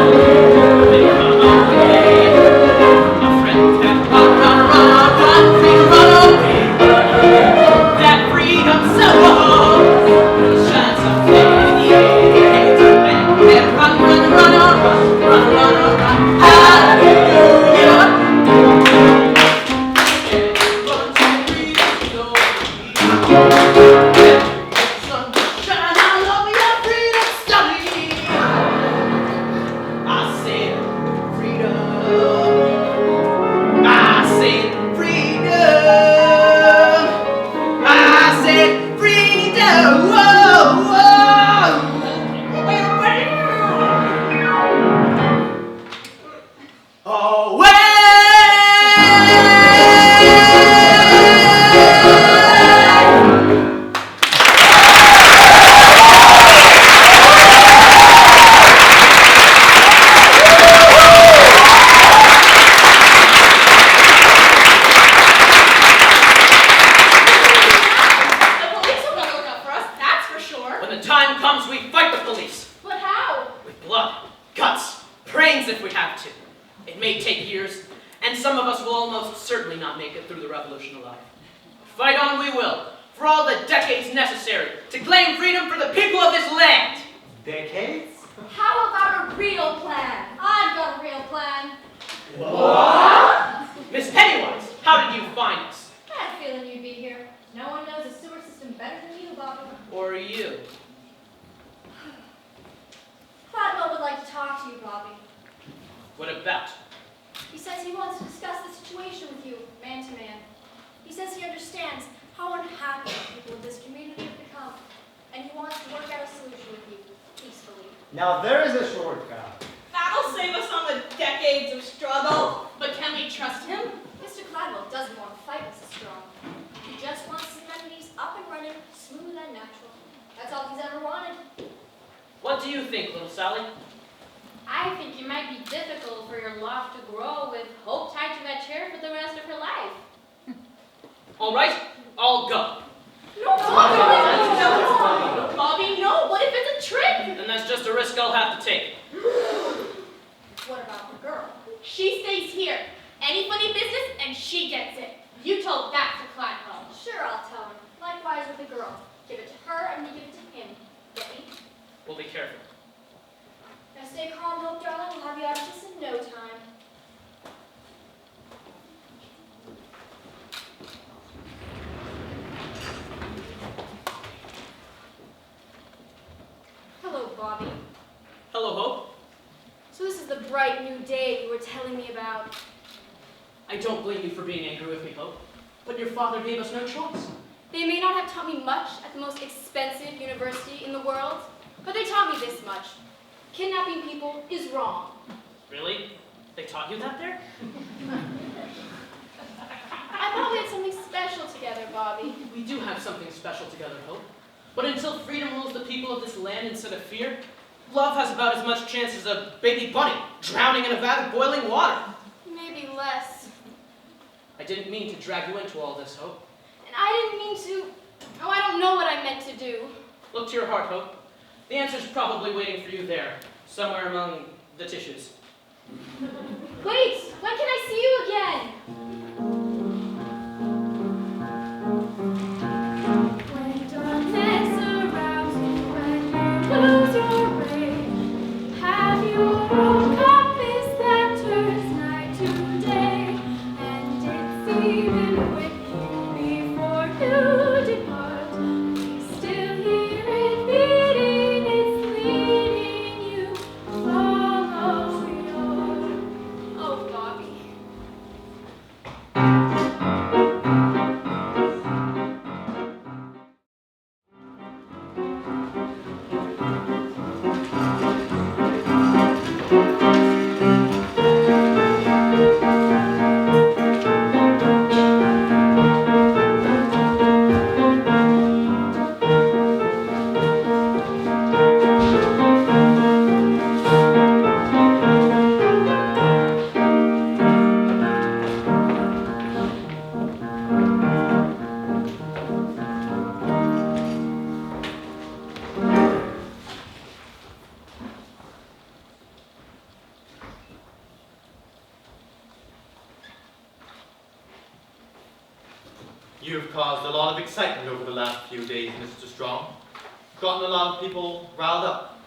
My friends have run, run, run, run. Freedom, run away. That freedom so shines someday. And run, run, run, run, run, run, run. Hallelujah. Run to freedom, sunshine, I love your freedom study. I said freedom. I said freedom. I said freedom. Whoa, whoa. The police will come look out for us, that's for sure. When the time comes, we fight the police. But how? With blood, guts, brains if we have to. It may take years, and some of us will almost certainly not make it through the revolution alive. Fight on we will, for all the decades necessary to claim freedom for the people of this land. Decades? How about a real plan? I've got a real plan. Miss Pennywise, how did you find us? I had a feeling you'd be here. No one knows the sewer system better than you, Bobby. Or you? Cladwell would like to talk to you, Bobby. What about? He says he wants to discuss the situation with you, man to man. He says he understands how unhappy people in this community have become, and he wants to work out a solution with you, peacefully. Now there is a shortcut. That'll save us on the decades of struggle. But can we trust him? Mr. Cladwell doesn't want to fight Mrs. Strong. He just wants his amenities up and running, smooth and natural. That's all he's ever wanted. What do you think, little Sally? I think it might be difficult for your love to grow with Hope tied to that chair for the rest of her life. All right, I'll go. No, Bobby, no. What if it's a trick? Then that's just a risk I'll have to take. What about the girl? She stays here. Any funny business, and she gets it. You told that to Cladwell. Sure, I'll tell him. Likewise with the girl. Give it to her and you give it to him. Get me? We'll be careful. Now stay calm, Hope, darling. We'll have you out of this in no time. Hello, Bobby. Hello, Hope. So this is the bright new day you were telling me about. I don't blame you for being angry with me, Hope. But your father gave us no choice. They may not have taught me much at the most expensive university in the world, but they taught me this much. Kidnapping people is wrong. Really? They taught you that there? I thought we had something special together, Bobby. We do have something special together, Hope. But until freedom rules the people of this land instead of fear, love has about as much chance as a baby bunny drowning in a vat of boiling water. Maybe less. I didn't mean to drag you into all this, Hope. And I didn't mean to... Oh, I don't know what I meant to do. Look to your heart, Hope. The answer's probably waiting for you there, somewhere among the tissues. Wait! When can I see you again? When darkness surrounds you, when you lose your way, have your own compass that turns night to day, and it's even with you before you depart. You still hear it beating, it's leading you. Follow your... Oh, Bobby. You've caused a lot of excitement over the last few days, Mr. Strong. Gotten a lot of people riled up.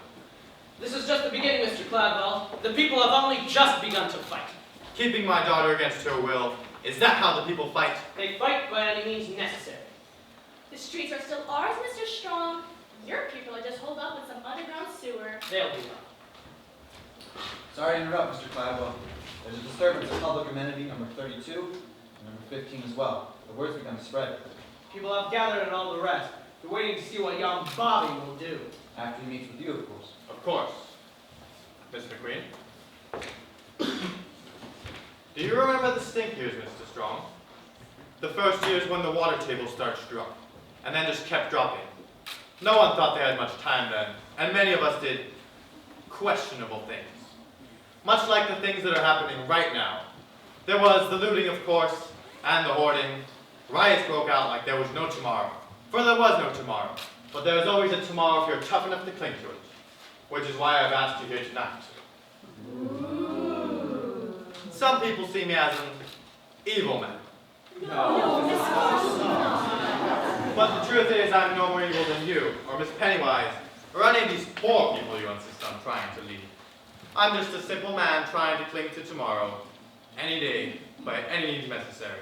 This is just the beginning, Mr. Cladwell. The people have only just begun to fight. Keeping my daughter against her will, is that how the people fight? They fight by any means necessary. The streets are still ours, Mr. Strong. Your people are just holed up in some underground sewer. They'll be right. Sorry to interrupt, Mr. Cladwell. There's a disturbance of public amenity number 32 and number 15 as well. The word's begun to spread. People have gathered and all the rest. They're waiting to see what young Bobby will do. After he meets with you, of course. Of course. Miss McQueen? Do you remember the stink years, Mr. Strong? The first years when the water table started to drop, and then just kept dropping. No one thought they had much time then, and many of us did questionable things. Much like the things that are happening right now. There was the looting, of course, and the hoarding. Riots broke out like there was no tomorrow. For there was no tomorrow. But there is always a tomorrow if you're tough enough to cling to it. Which is why I've asked you here tonight. Some people see me as an evil man. But the truth is I'm no more evil than you, or Miss Pennywise, or any of these poor people you insist on trying to lead. I'm just a simple man trying to cling to tomorrow, any day, by any means necessary.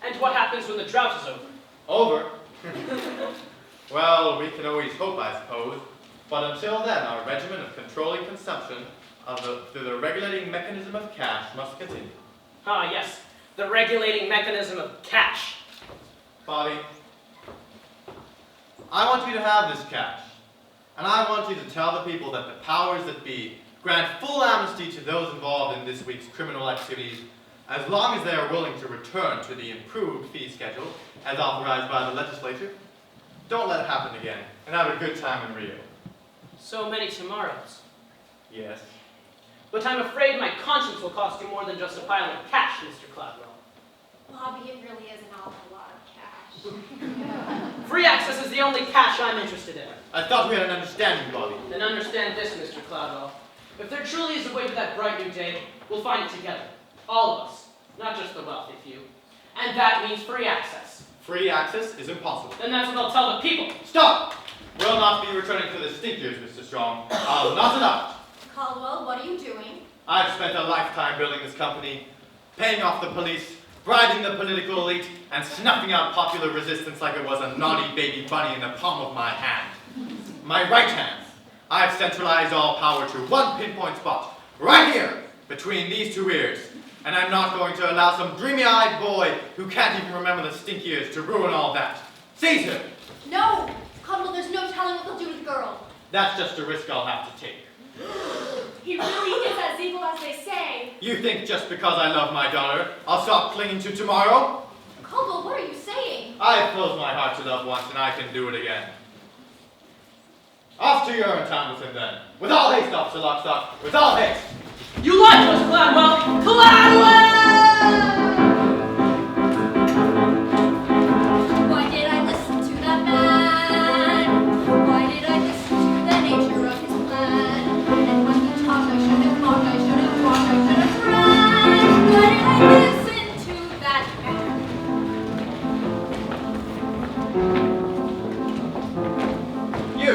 And what happens when the drought is over? Over? Well, we can always hope, I suppose. But until then, our regimen of controlling consumption through the regulating mechanism of cash must continue. Ah, yes, the regulating mechanism of cash. Bobby, I want you to have this cash. And I want you to tell the people that the powers that be grant full amnesty to those involved in this week's criminal activities as long as they are willing to return to the improved fee schedule as authorized by the legislature. Don't let it happen again, and have a good time in Rio. So many tomorrows. Yes. But I'm afraid my conscience will cost you more than just a pile of cash, Mr. Cladwell. Bobby, it really is an awful lot of cash. Free access is the only cash I'm interested in. I thought we had an understanding, Bobby. Then understand this, Mr. Cladwell. If there truly is a way to that bright new day, we'll find it together. All of us. Not just the wealthy few. And that means free access. Free access is impossible. Then that's what I'll tell the people. Stop! We'll not be returning to the stink years, Mr. Strong. I'll not allow it. Caldwell, what are you doing? I've spent a lifetime building this company, paying off the police, bribing the political elite, and snuffing out popular resistance like it was a naughty baby bunny in the palm of my hand. My right hand. I've centralized all power to one pinpoint spot, right here, between these two ears. And I'm not going to allow some dreamy-eyed boy who can't even remember the stinky ears to ruin all that. Seize him! No! Caldwell, there's no telling what they'll do with the girl. That's just a risk I'll have to take. He really is as evil as they say. You think just because I love my daughter, I'll stop clinging to tomorrow? Caldwell, what are you saying? I've closed my heart to love once and I can do it again. Off to Urinetown with him then. With all haste, Officer Lockstock. With all haste. You lied to us, Cladwell! Cladwell! Why did I listen to that man? Why did I listen to the nature of his plan? And when he talked, I should have walked, I should have walked, I should have ran. Why did I listen to that man? You,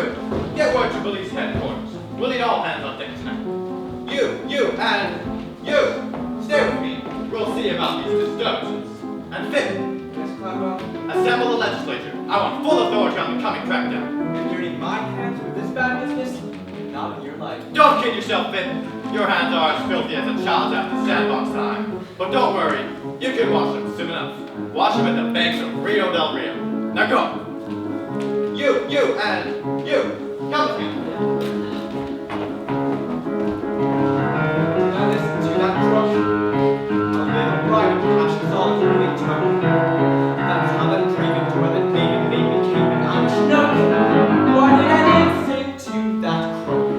get word to police headquarters. We'll need all hands on deck tonight. You, and you. Stay with me. We'll see about these disturbances. And Finn, Yes, Cladwell? assemble the legislature. I want full authority on the coming crackdown. And dirtying my hands with this bad business? Not in your life. Don't kid yourself, Finn. Your hands are as filthy as a child's after sandbox time. But don't worry, you can wash them soon enough. Wash them in the banks of Rio del Rio. Now go. You, and you. Come with me. Now listen to that drop. A little private passion's all through me tongue. That's how that dreaming toilet made me came and I'm snook. Why did I listen to that croak?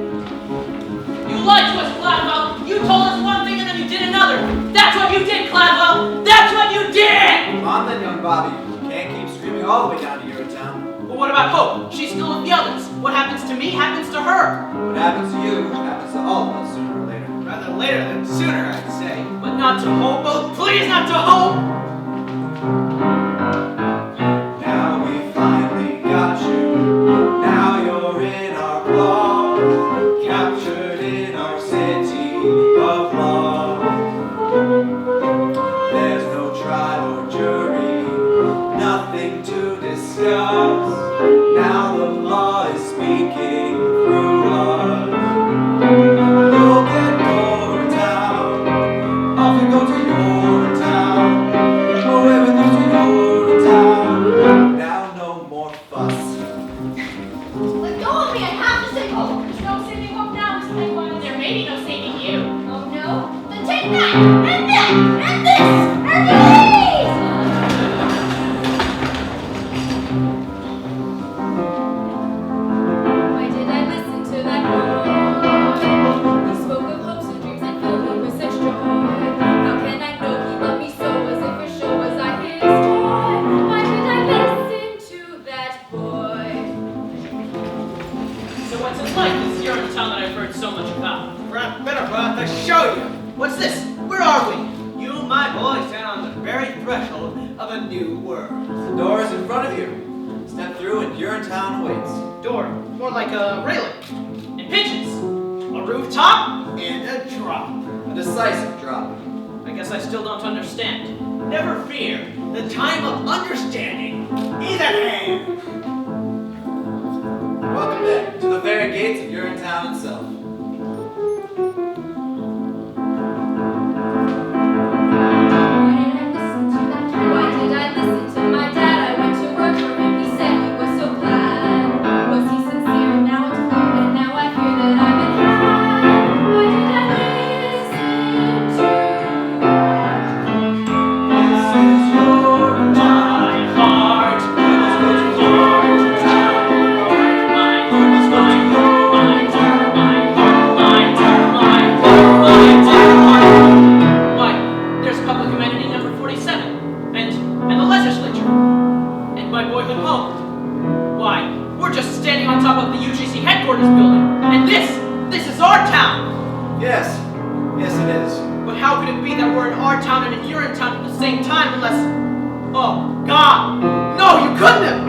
You lied to us, Cladwell! You told us one thing and then you did another! That's what you did, Cladwell! That's what you did! Come on then, young Bobby. You can't keep screaming all the way down to Urinetown. But what about Hope? She's still with the others. What happens to me happens to her. What happens to you happens to all of us sooner or later. Rather later than sooner, I'd say. But not to Hope. Oh, please not to Hope! Now we finally got you. Now you're in our claws, captured in our city of love. There's no trial or jury, nothing to discuss. Now the law is speaking through us. You'll get more down, off you go to your town, away with you to your town. Now no more fuss. Let go of me, I have to save Hope. There's no saving Hope now, Miss Cladwell. There may be no saving you. Oh no? Then take that, and that, and this, and please! Why did I listen to that boy? He spoke of hopes and dreams and filled me with such joy. How can I know he loved me so as if for sure was I his toy? Why did I listen to that boy? So what's it like, this Urinetown that I've heard so much about? Better run to show you. What's this? Where are we? You, my boy, stand on the very threshold of a new world. The door is in front of you. Step through and Urinetown awaits. Door, more like a railing. And pitches! A rooftop and a drop. A decisive drop. I guess I still don't understand. Never fear, the time of understanding is at hand. Welcome then to the very gates of Urinetown itself. Why did I listen to my dad? I went to work for him. He said he was so glad. Was he sincere? Now it's clear, and now I fear that I've been had. Why did I listen to This is your My heart! Let's go to your town. Why, there's Public Amenity number 47, and the legislature, and my boyhood home. Why, we're just standing on top of the UGC headquarters building, and this is our town! Yes, yes it is. But how could it be that we're in our town and in Urinetown at the same time unless... Oh, God! No, you couldn't have!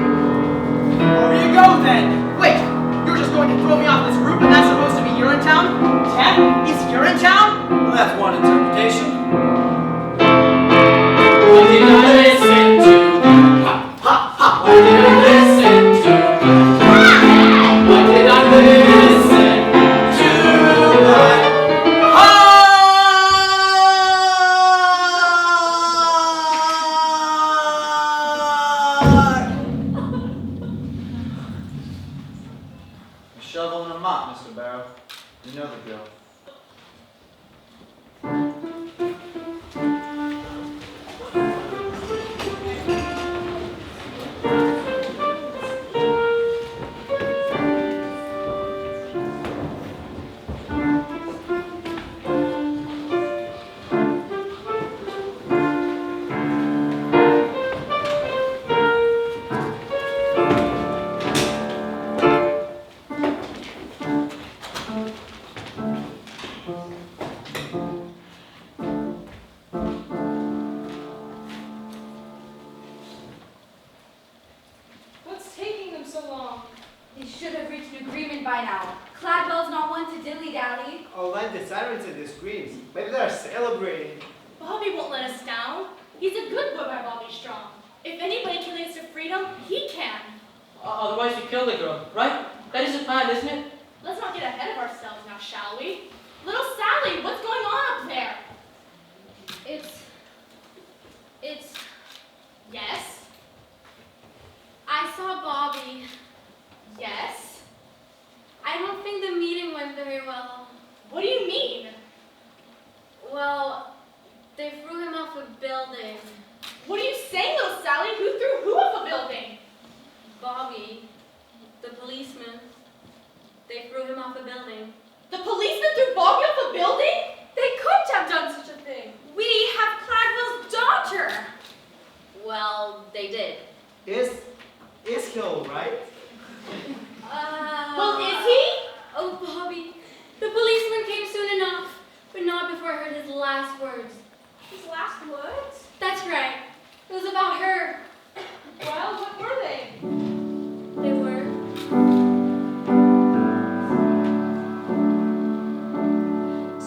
Over you go then. Wait, you're just going to throw me off this roof and that's supposed to be Urinetown? Ted, is Urinetown? Well, that's one interpretation. What did I listen to? Ha, ha, ha! What did I listen to? What did I listen to? figured by now. Cladwell's not one to dilly-dally. Oh, like the sirens and the screams. Maybe they're celebrating. Bobby won't let us down. He's a good boy by Bobby Strong. If anybody can lead us to freedom, he can. Otherwise we kill the girl, right? That is a plan, isn't it? Let's not get ahead of ourselves now, shall we? Little Sally, what's going on up there? It's... Yes? I saw Bobby. Yes? I don't think the meeting went very well. What do you mean? Well, they threw him off a building. What are you saying, little Sally? Who threw who off a building? Bobby, the policeman, they threw him off a building. The policeman threw Bobby off a building? They couldn't have done such a thing. We have Cladwell's daughter. Well, they did. Is he alright? Well, is he? Oh, Bobby, the policeman came soon enough, but not before I heard his last words. His last words? That's right. It was about her. Well, what were they? They were...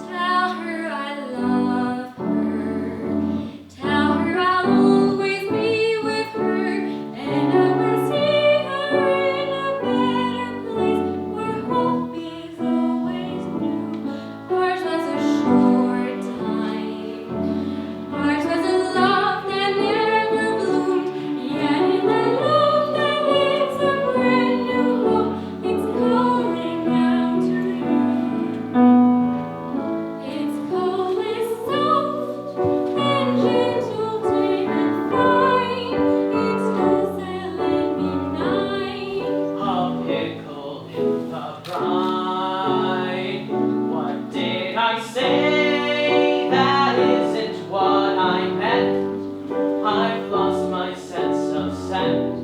Tell her I love her. Tell her I'll always be with her. And I will see her in a better place where hope is always new. Ours was a short time. Ours was a love that never bloomed. Yet in that love that lives a brand new hope, it's calling out to you. Its call is soft and gentle, tame and fine. Its docile and benign. A pickle in the brine. What did I say? That isn't what I meant. I've lost my sense of scent.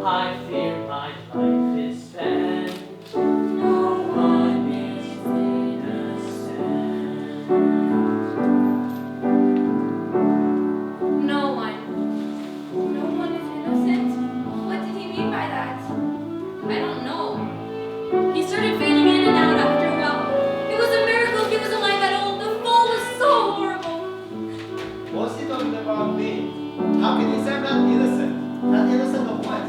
I fear my life is spent. No one is innocent. No one. No one is innocent? What did he mean by that? I don't know. He started fading in and out after a while. It was a miracle he was alive at all. The fall was so horrible. What's he talking about me? How can he say I'm not innocent? Not innocent of what?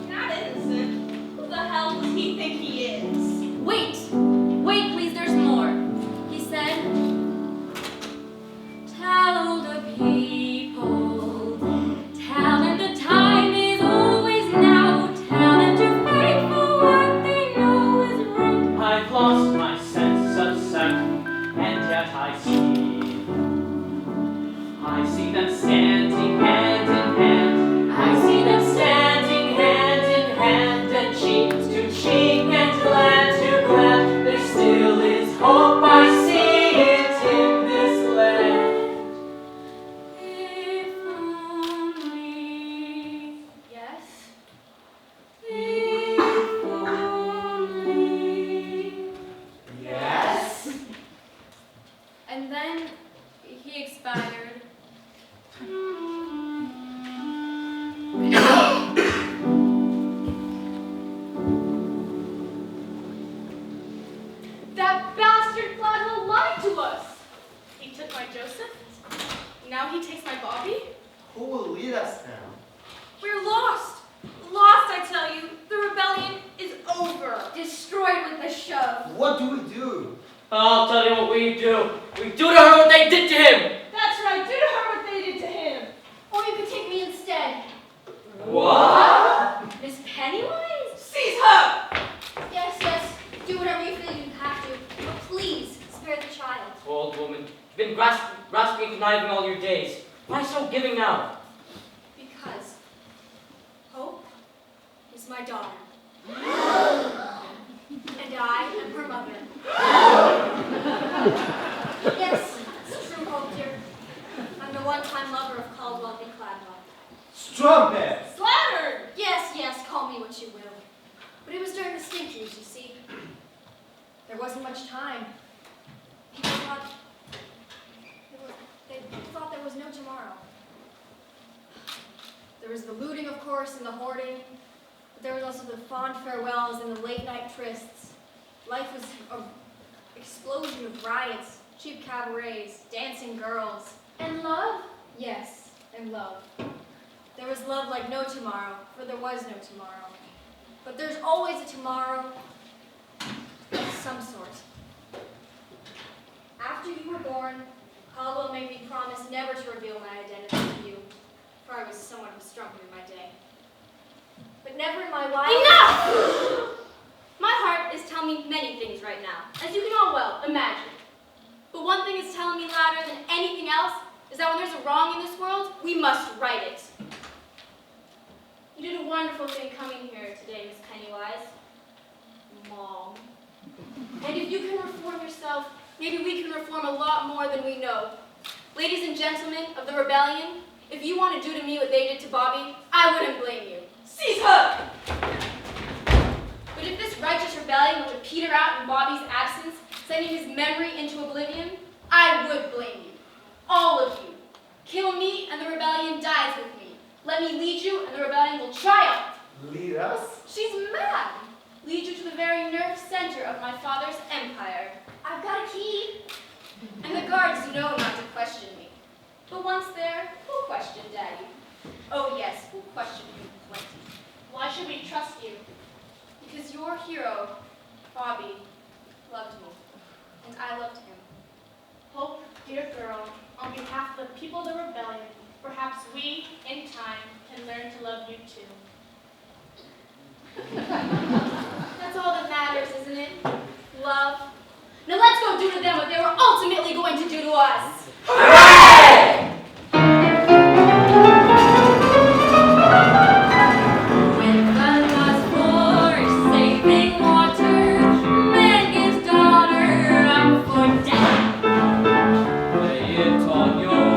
Not innocent. Who the hell does he think he is? Wait. Wait, please, there's more. He said, tell older people. Tell them the time is always now. Tell them to fight for what they know is right. I've lost my sense of scent, and yet I see them standing hand in hand. I see them standing hand in hand, and cheek to cheek and glad to glad. There still is hope, I see it in this land. If only. Yes? If only. Yes? And then he expired. That bastard Cladwell lied to us. He took my Joseph. Now he takes my Bobby. Who will lead us now? We're lost. Lost, I tell you. The rebellion is over. Destroyed with a shove. What do we do? I'll tell you what we do. We do to her what they did to him. That's right. Do to her what they did to him. Or you could take me instead. What? Miss Pennywise? Seize her. Yes, yes. Do whatever you feel you have to. But please, spare the child. Old woman, you've been grasping, conniving all your days. Why so giving now? Because Hope is my daughter. And I am her mother. Yes, it's true, Hope, dear. I'm the one-time lover of Caldwell B. Cladwell. Strumpet! Slattern! Yes, yes, call me what you will. But it was during the stink years, you see. There wasn't much time. People thought they thought there was no tomorrow. There was the looting, of course, and the hoarding. But there was also the fond farewells and the late-night trysts. Life was an explosion of riots, cheap cabarets, dancing girls. And love? Yes, and love. There was love like no tomorrow, for there was no tomorrow. But there's always a tomorrow of some sort. After you were born, Caldwell made me promise never to reveal my identity to you, for I was somewhat of a strumpet in my day. But never in my life— Enough! My heart is telling me many things right now, as you can all well imagine. But one thing is telling me louder than anything else is that when there's a wrong in this world, we must right it. You did a wonderful thing coming here today, Miss Pennywise. Mom. And if you can reform yourself, maybe we can reform a lot more than we know. Ladies and gentlemen of the rebellion, if you want to do to me what they did to Bobby, I wouldn't blame you. Seize her! But if this righteous rebellion were to peter out in Bobby's absence, sending his memory into oblivion, I would blame you. All of you. Kill me and the rebellion dies with me. Let me lead you and the rebellion will triumph. Lead us? She's mad. Lead you to the very nerve center of my father's empire. I've got a key. And the guards know not to question me. But once there, who'll question Daddy? Oh yes, we'll question him plenty. Why should we trust you? Because your hero, Bobby, loved me. And I loved him. Hope, dear girl, on behalf of the people of the rebellion, perhaps we, in time, can learn to love you too. That's all that matters, isn't it? Love. Now let's go do to them what they were ultimately going to do to us. Hooray! When fun was for saving water, man gives daughter up for death. Lay it on your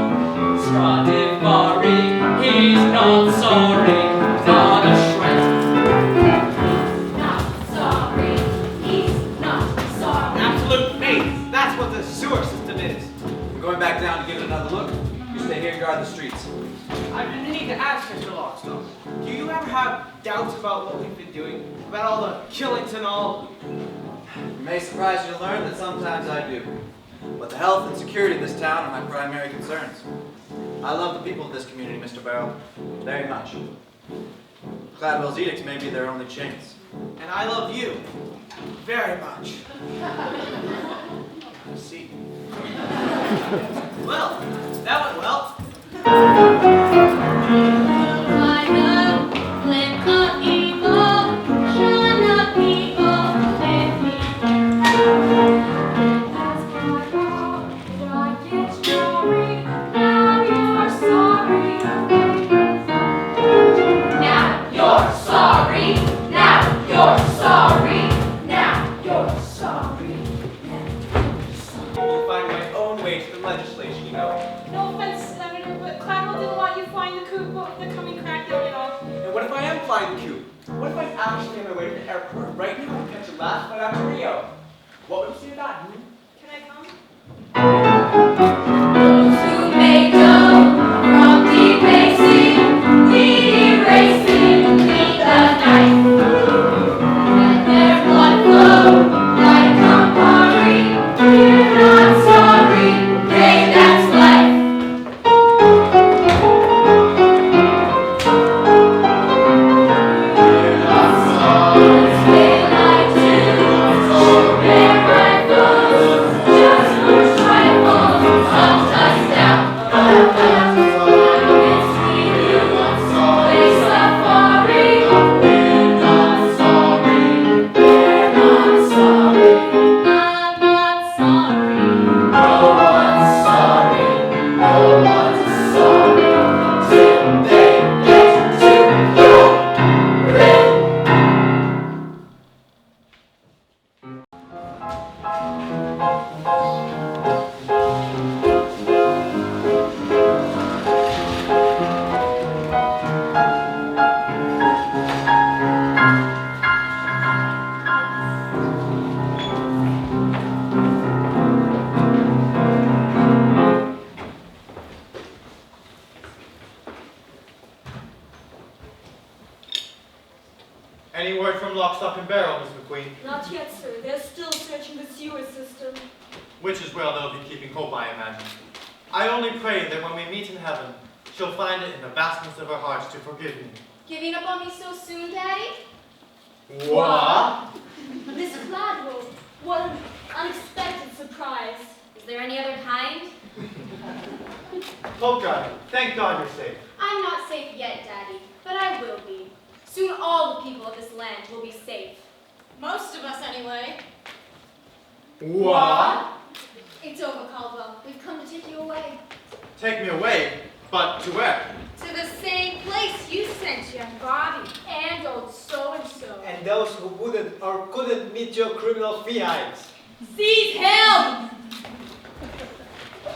Stradivari. He's not sorry, not a shred. Not sorry, he's not sorry. Absolute faith. That's what the sewer system is. I'm going back down to give it another look. You stay here and guard the streets. I need to ask Mr. Lockstock, do you ever have doubts about what we've been doing? About all the killings and all? It may surprise you to learn that sometimes I do. But the health and security of this town are my primary concerns. I love the people of this community, Mr. Barrel, very much. Cladwell's edicts may be their only chance. And I love you very much. I see. Well, that went well. Climb up, cliff of evil, shun of people, live me and that's my fault. Did I get sorry? Now you're sorry. Now you're sorry. Now you're sorry. Now you're sorry. We'll find my own way to the legislation, you know. No offense, Senator, but Cladwell didn't want you flying the coop over the coming crackdown and all. And what if I am flying the coop? What if I'm actually on my way to the airport right now to catch the last flight out to Rio? What would you say to that? Can I come? Those who may go from debasing, we erasing, beneath the knife. Let their blood flow like Campari. We're not sorry, hey, that's life. Let's stay like two, shoot their rifles, just push rifles, some touchdown. It's we who play safari. We're not sorry, we're not sorry. I'm not sorry. No one's sorry, no one's sorry. Till they get to urine. Any word from Lockstock and Barrel, Miss McQueen? Not yet, sir. They're still searching the sewer system. Which is where they'll be keeping Hope, I imagine. I only pray that when we meet in heaven, she'll find it in the vastness of her heart to forgive me. Giving up on me so soon, Daddy? What? Miss Cladwell, what an unexpected surprise. Is there any other kind? Hope, darling, thank God you're safe. I'm not safe yet, Daddy, but I will be. Soon all the people of this land will be safe. Most of us, anyway. What? It's over, Caldwell. We've come to take you away. Take me away, but to where? To the same place you sent young Bobby. And old so-and-so. And those who wouldn't or couldn't meet your criminal fiends. Seize him!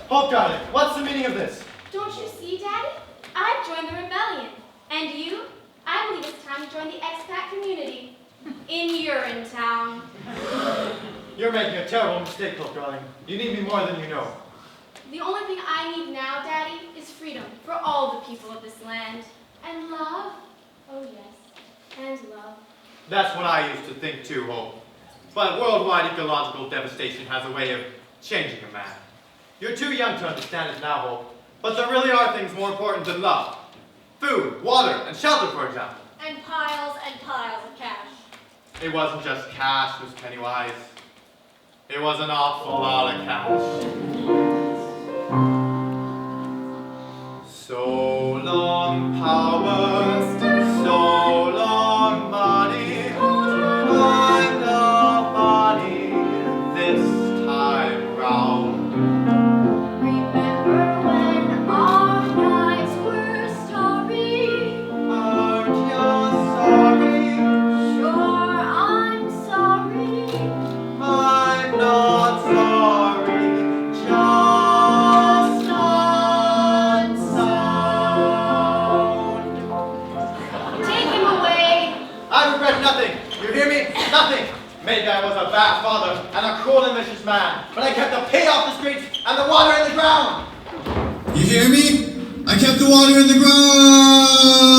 Hope, darling, what's the meaning of this? Don't you see, Daddy? I've joined the rebellion. And you? I believe it's time to join the expat community. In URINETOwn. You're making a terrible mistake, Hope, darling. You need me more than you know. The only thing I need now, Daddy, is freedom for all the people of this land. And love. Oh, yes. And love. That's what I used to think too, Hope. But worldwide ecological devastation has a way of changing a man. You're too young to understand it now, Hope. But there really are things more important than love. Food, water, and shelter, for example. And piles of cash. It wasn't just cash, Miss Pennywise. It was an awful lot of cash. So long power, so long money. I'm the money this time round. Remember when our lives were starry? Aren't you sorry? Sure, I'm sorry. I'm not sorry, just unsound. Take him away. I regret nothing. You hear me? Nothing. Maybe I was a bad father and a cruel and vicious man, but I kept the pay off the streets and the water in the ground. You hear me? I kept the water in the ground.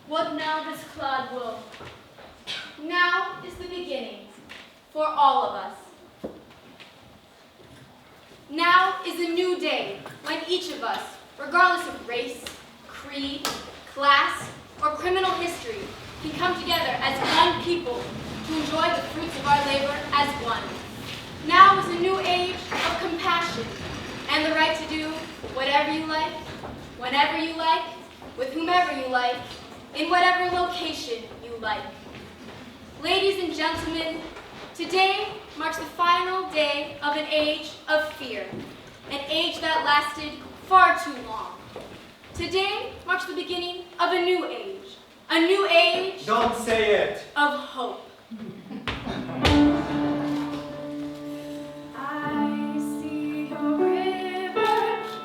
What now, Miss Cladwell? Now is the beginning for all of us. Now is a new day when each of us, regardless of race, creed, class, or criminal history, can come together as one people to enjoy the fruits of our labor as one. Now is a new age of compassion and the right to do whatever you like, whenever you like, with whomever you like, in whatever location you like. Ladies and gentlemen, today marks the final day of an age of fear, an age that lasted far too long. Today marks the beginning of a new age Don't say it. of hope. I see a river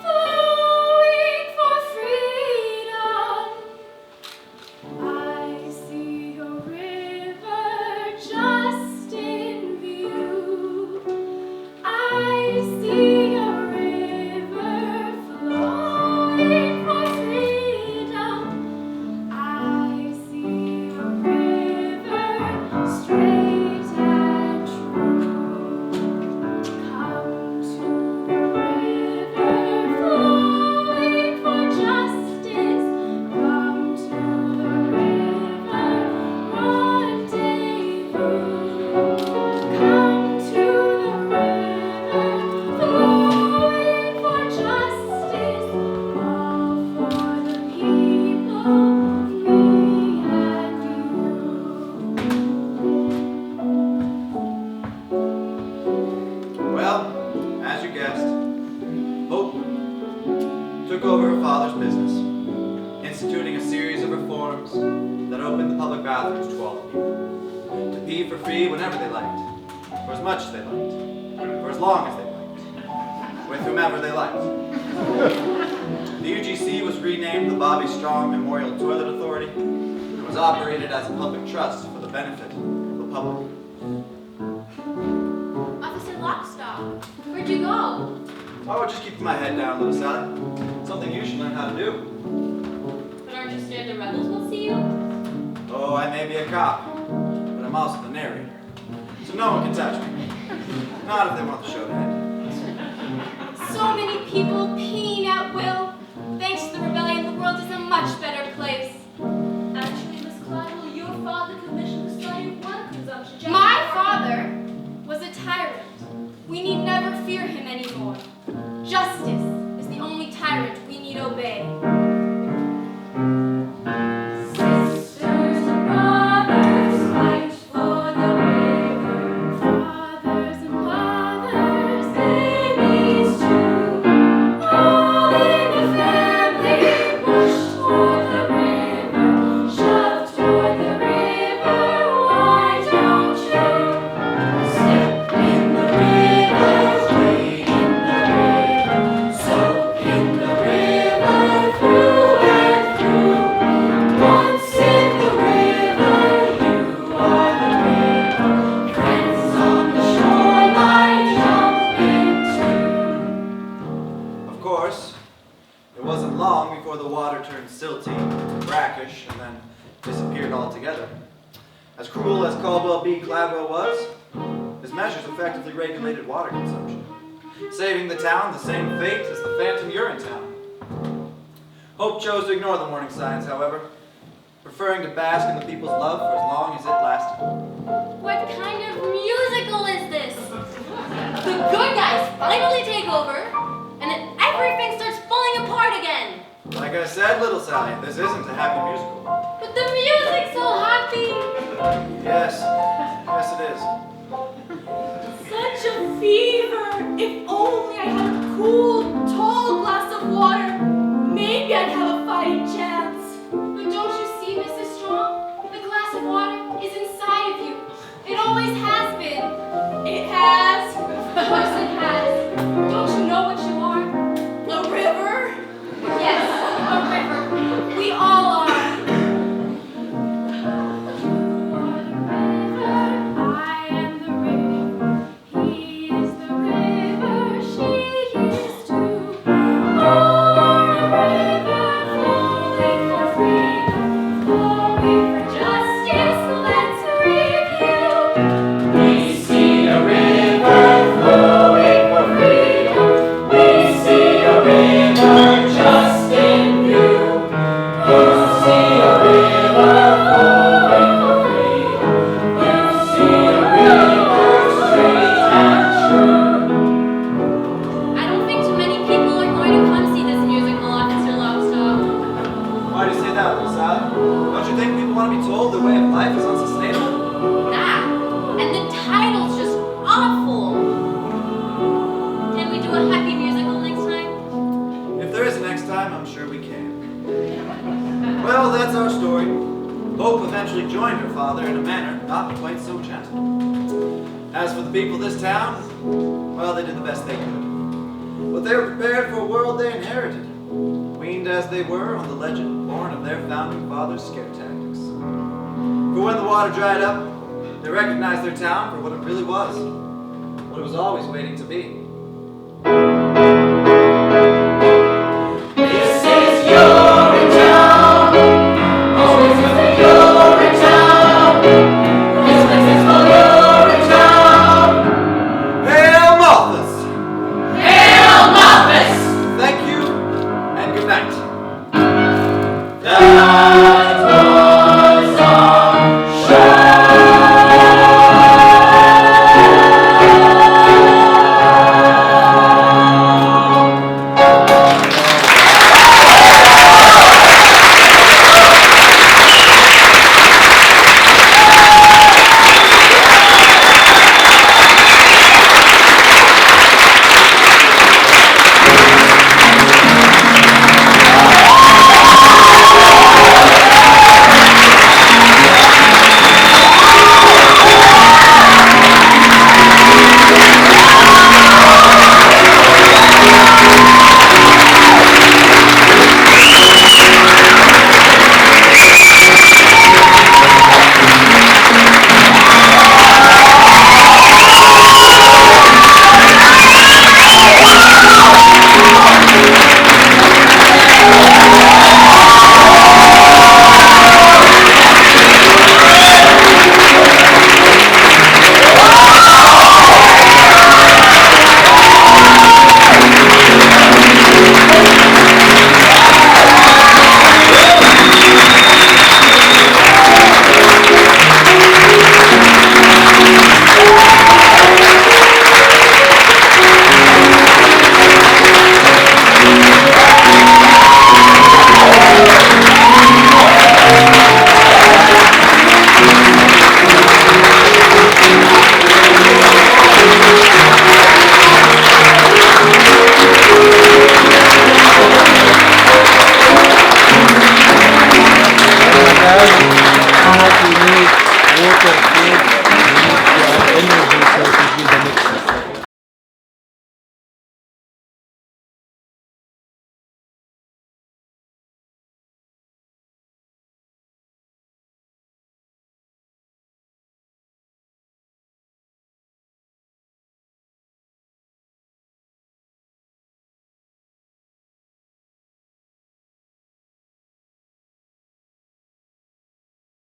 flowing for freedom. I see a river just in view. I see a river flowing for freedom. I see a river straight and true. Come to the river flowing for justice. Come to the river rendezvous. Come to the river flowing for justice. All for the people, me and you. Well, as you guessed, Hope took over her father's business, instituting a series of reforms that opened the public bathrooms to all the people, to pee for free whenever they liked, for as much as they liked, for as long as they liked, with whomever they liked. The UGC was renamed the Bobby Strong Memorial Toilet Authority and was operated as a public trust for the benefit of the public. Where'd you go? Oh, just keeping my head down, little Sally. Something you should learn how to do. But aren't you scared the rebels will see you? Oh, I may be a cop, but I'm also the narrator. So no one can touch me. Not if they want the show to end. So many people peeing at will. Thanks to the rebellion, the world is a much better place. Actually, Miss Cladwell, your father commissioned the study of water consumption. My father was a tyrant. We need never fear him anymore. Justice is the only tyrant we need obey. Sisters and brothers, fight for the river. Fathers and mothers, babies too. All in the family, push toward the river. Shove toward the river, why don't you? Step in the river, wade in the river, soak in the river, through and through. Once in the river, you are the river. Friends on the shoreline, jump into. Of course, it wasn't long before the water turned silty, brackish, and then disappeared altogether. As cruel as Caldwell B. Cladwell was, his measures effectively regulated water consumption, saving the town the same fate as the phantom URINETOWN. Hope chose to ignore the warning signs, however, preferring to bask in the people's love for as long as it lasted. What kind of musical is this? The good guys finally take over, and then everything starts falling apart again. Like I said, little Sally, this isn't a happy musical. But the music's so happy. Yes, yes it is. Such a fever! If only I had a cool, tall glass of water, maybe I'd have a fighting chance. But don't you see, Mrs. Strong? The glass of water is inside of you. It always has been. It has. Of course it has. Don't you know what you are? A river? Yes, a river. We all are. I don't think too many people are going to come see this musical, Officer Lockstock. Why do you say that, little Sally? Don't you think people want to be told their way of life is unsustainable? That. And the title's just awful. Can we do a happy musical next time? If there is a next time, I'm sure we can. Well, that's our story. Hope eventually joined her father in a manner not quite so gentle. As for the people of this town, well, they did the best they could. But they were prepared for a world they inherited, weaned as they were on the legend born of their founding father's scare tactics. For when the water dried up, they recognized their town for what it really was, what it was always waiting to be. This is URINETOWN. Always with the URINETOWN. This place is called URINETOWN. Hail Malthus! Hail Malthus! Thank you, and good night. That was our show. have, we need water, food, we need energy sources, we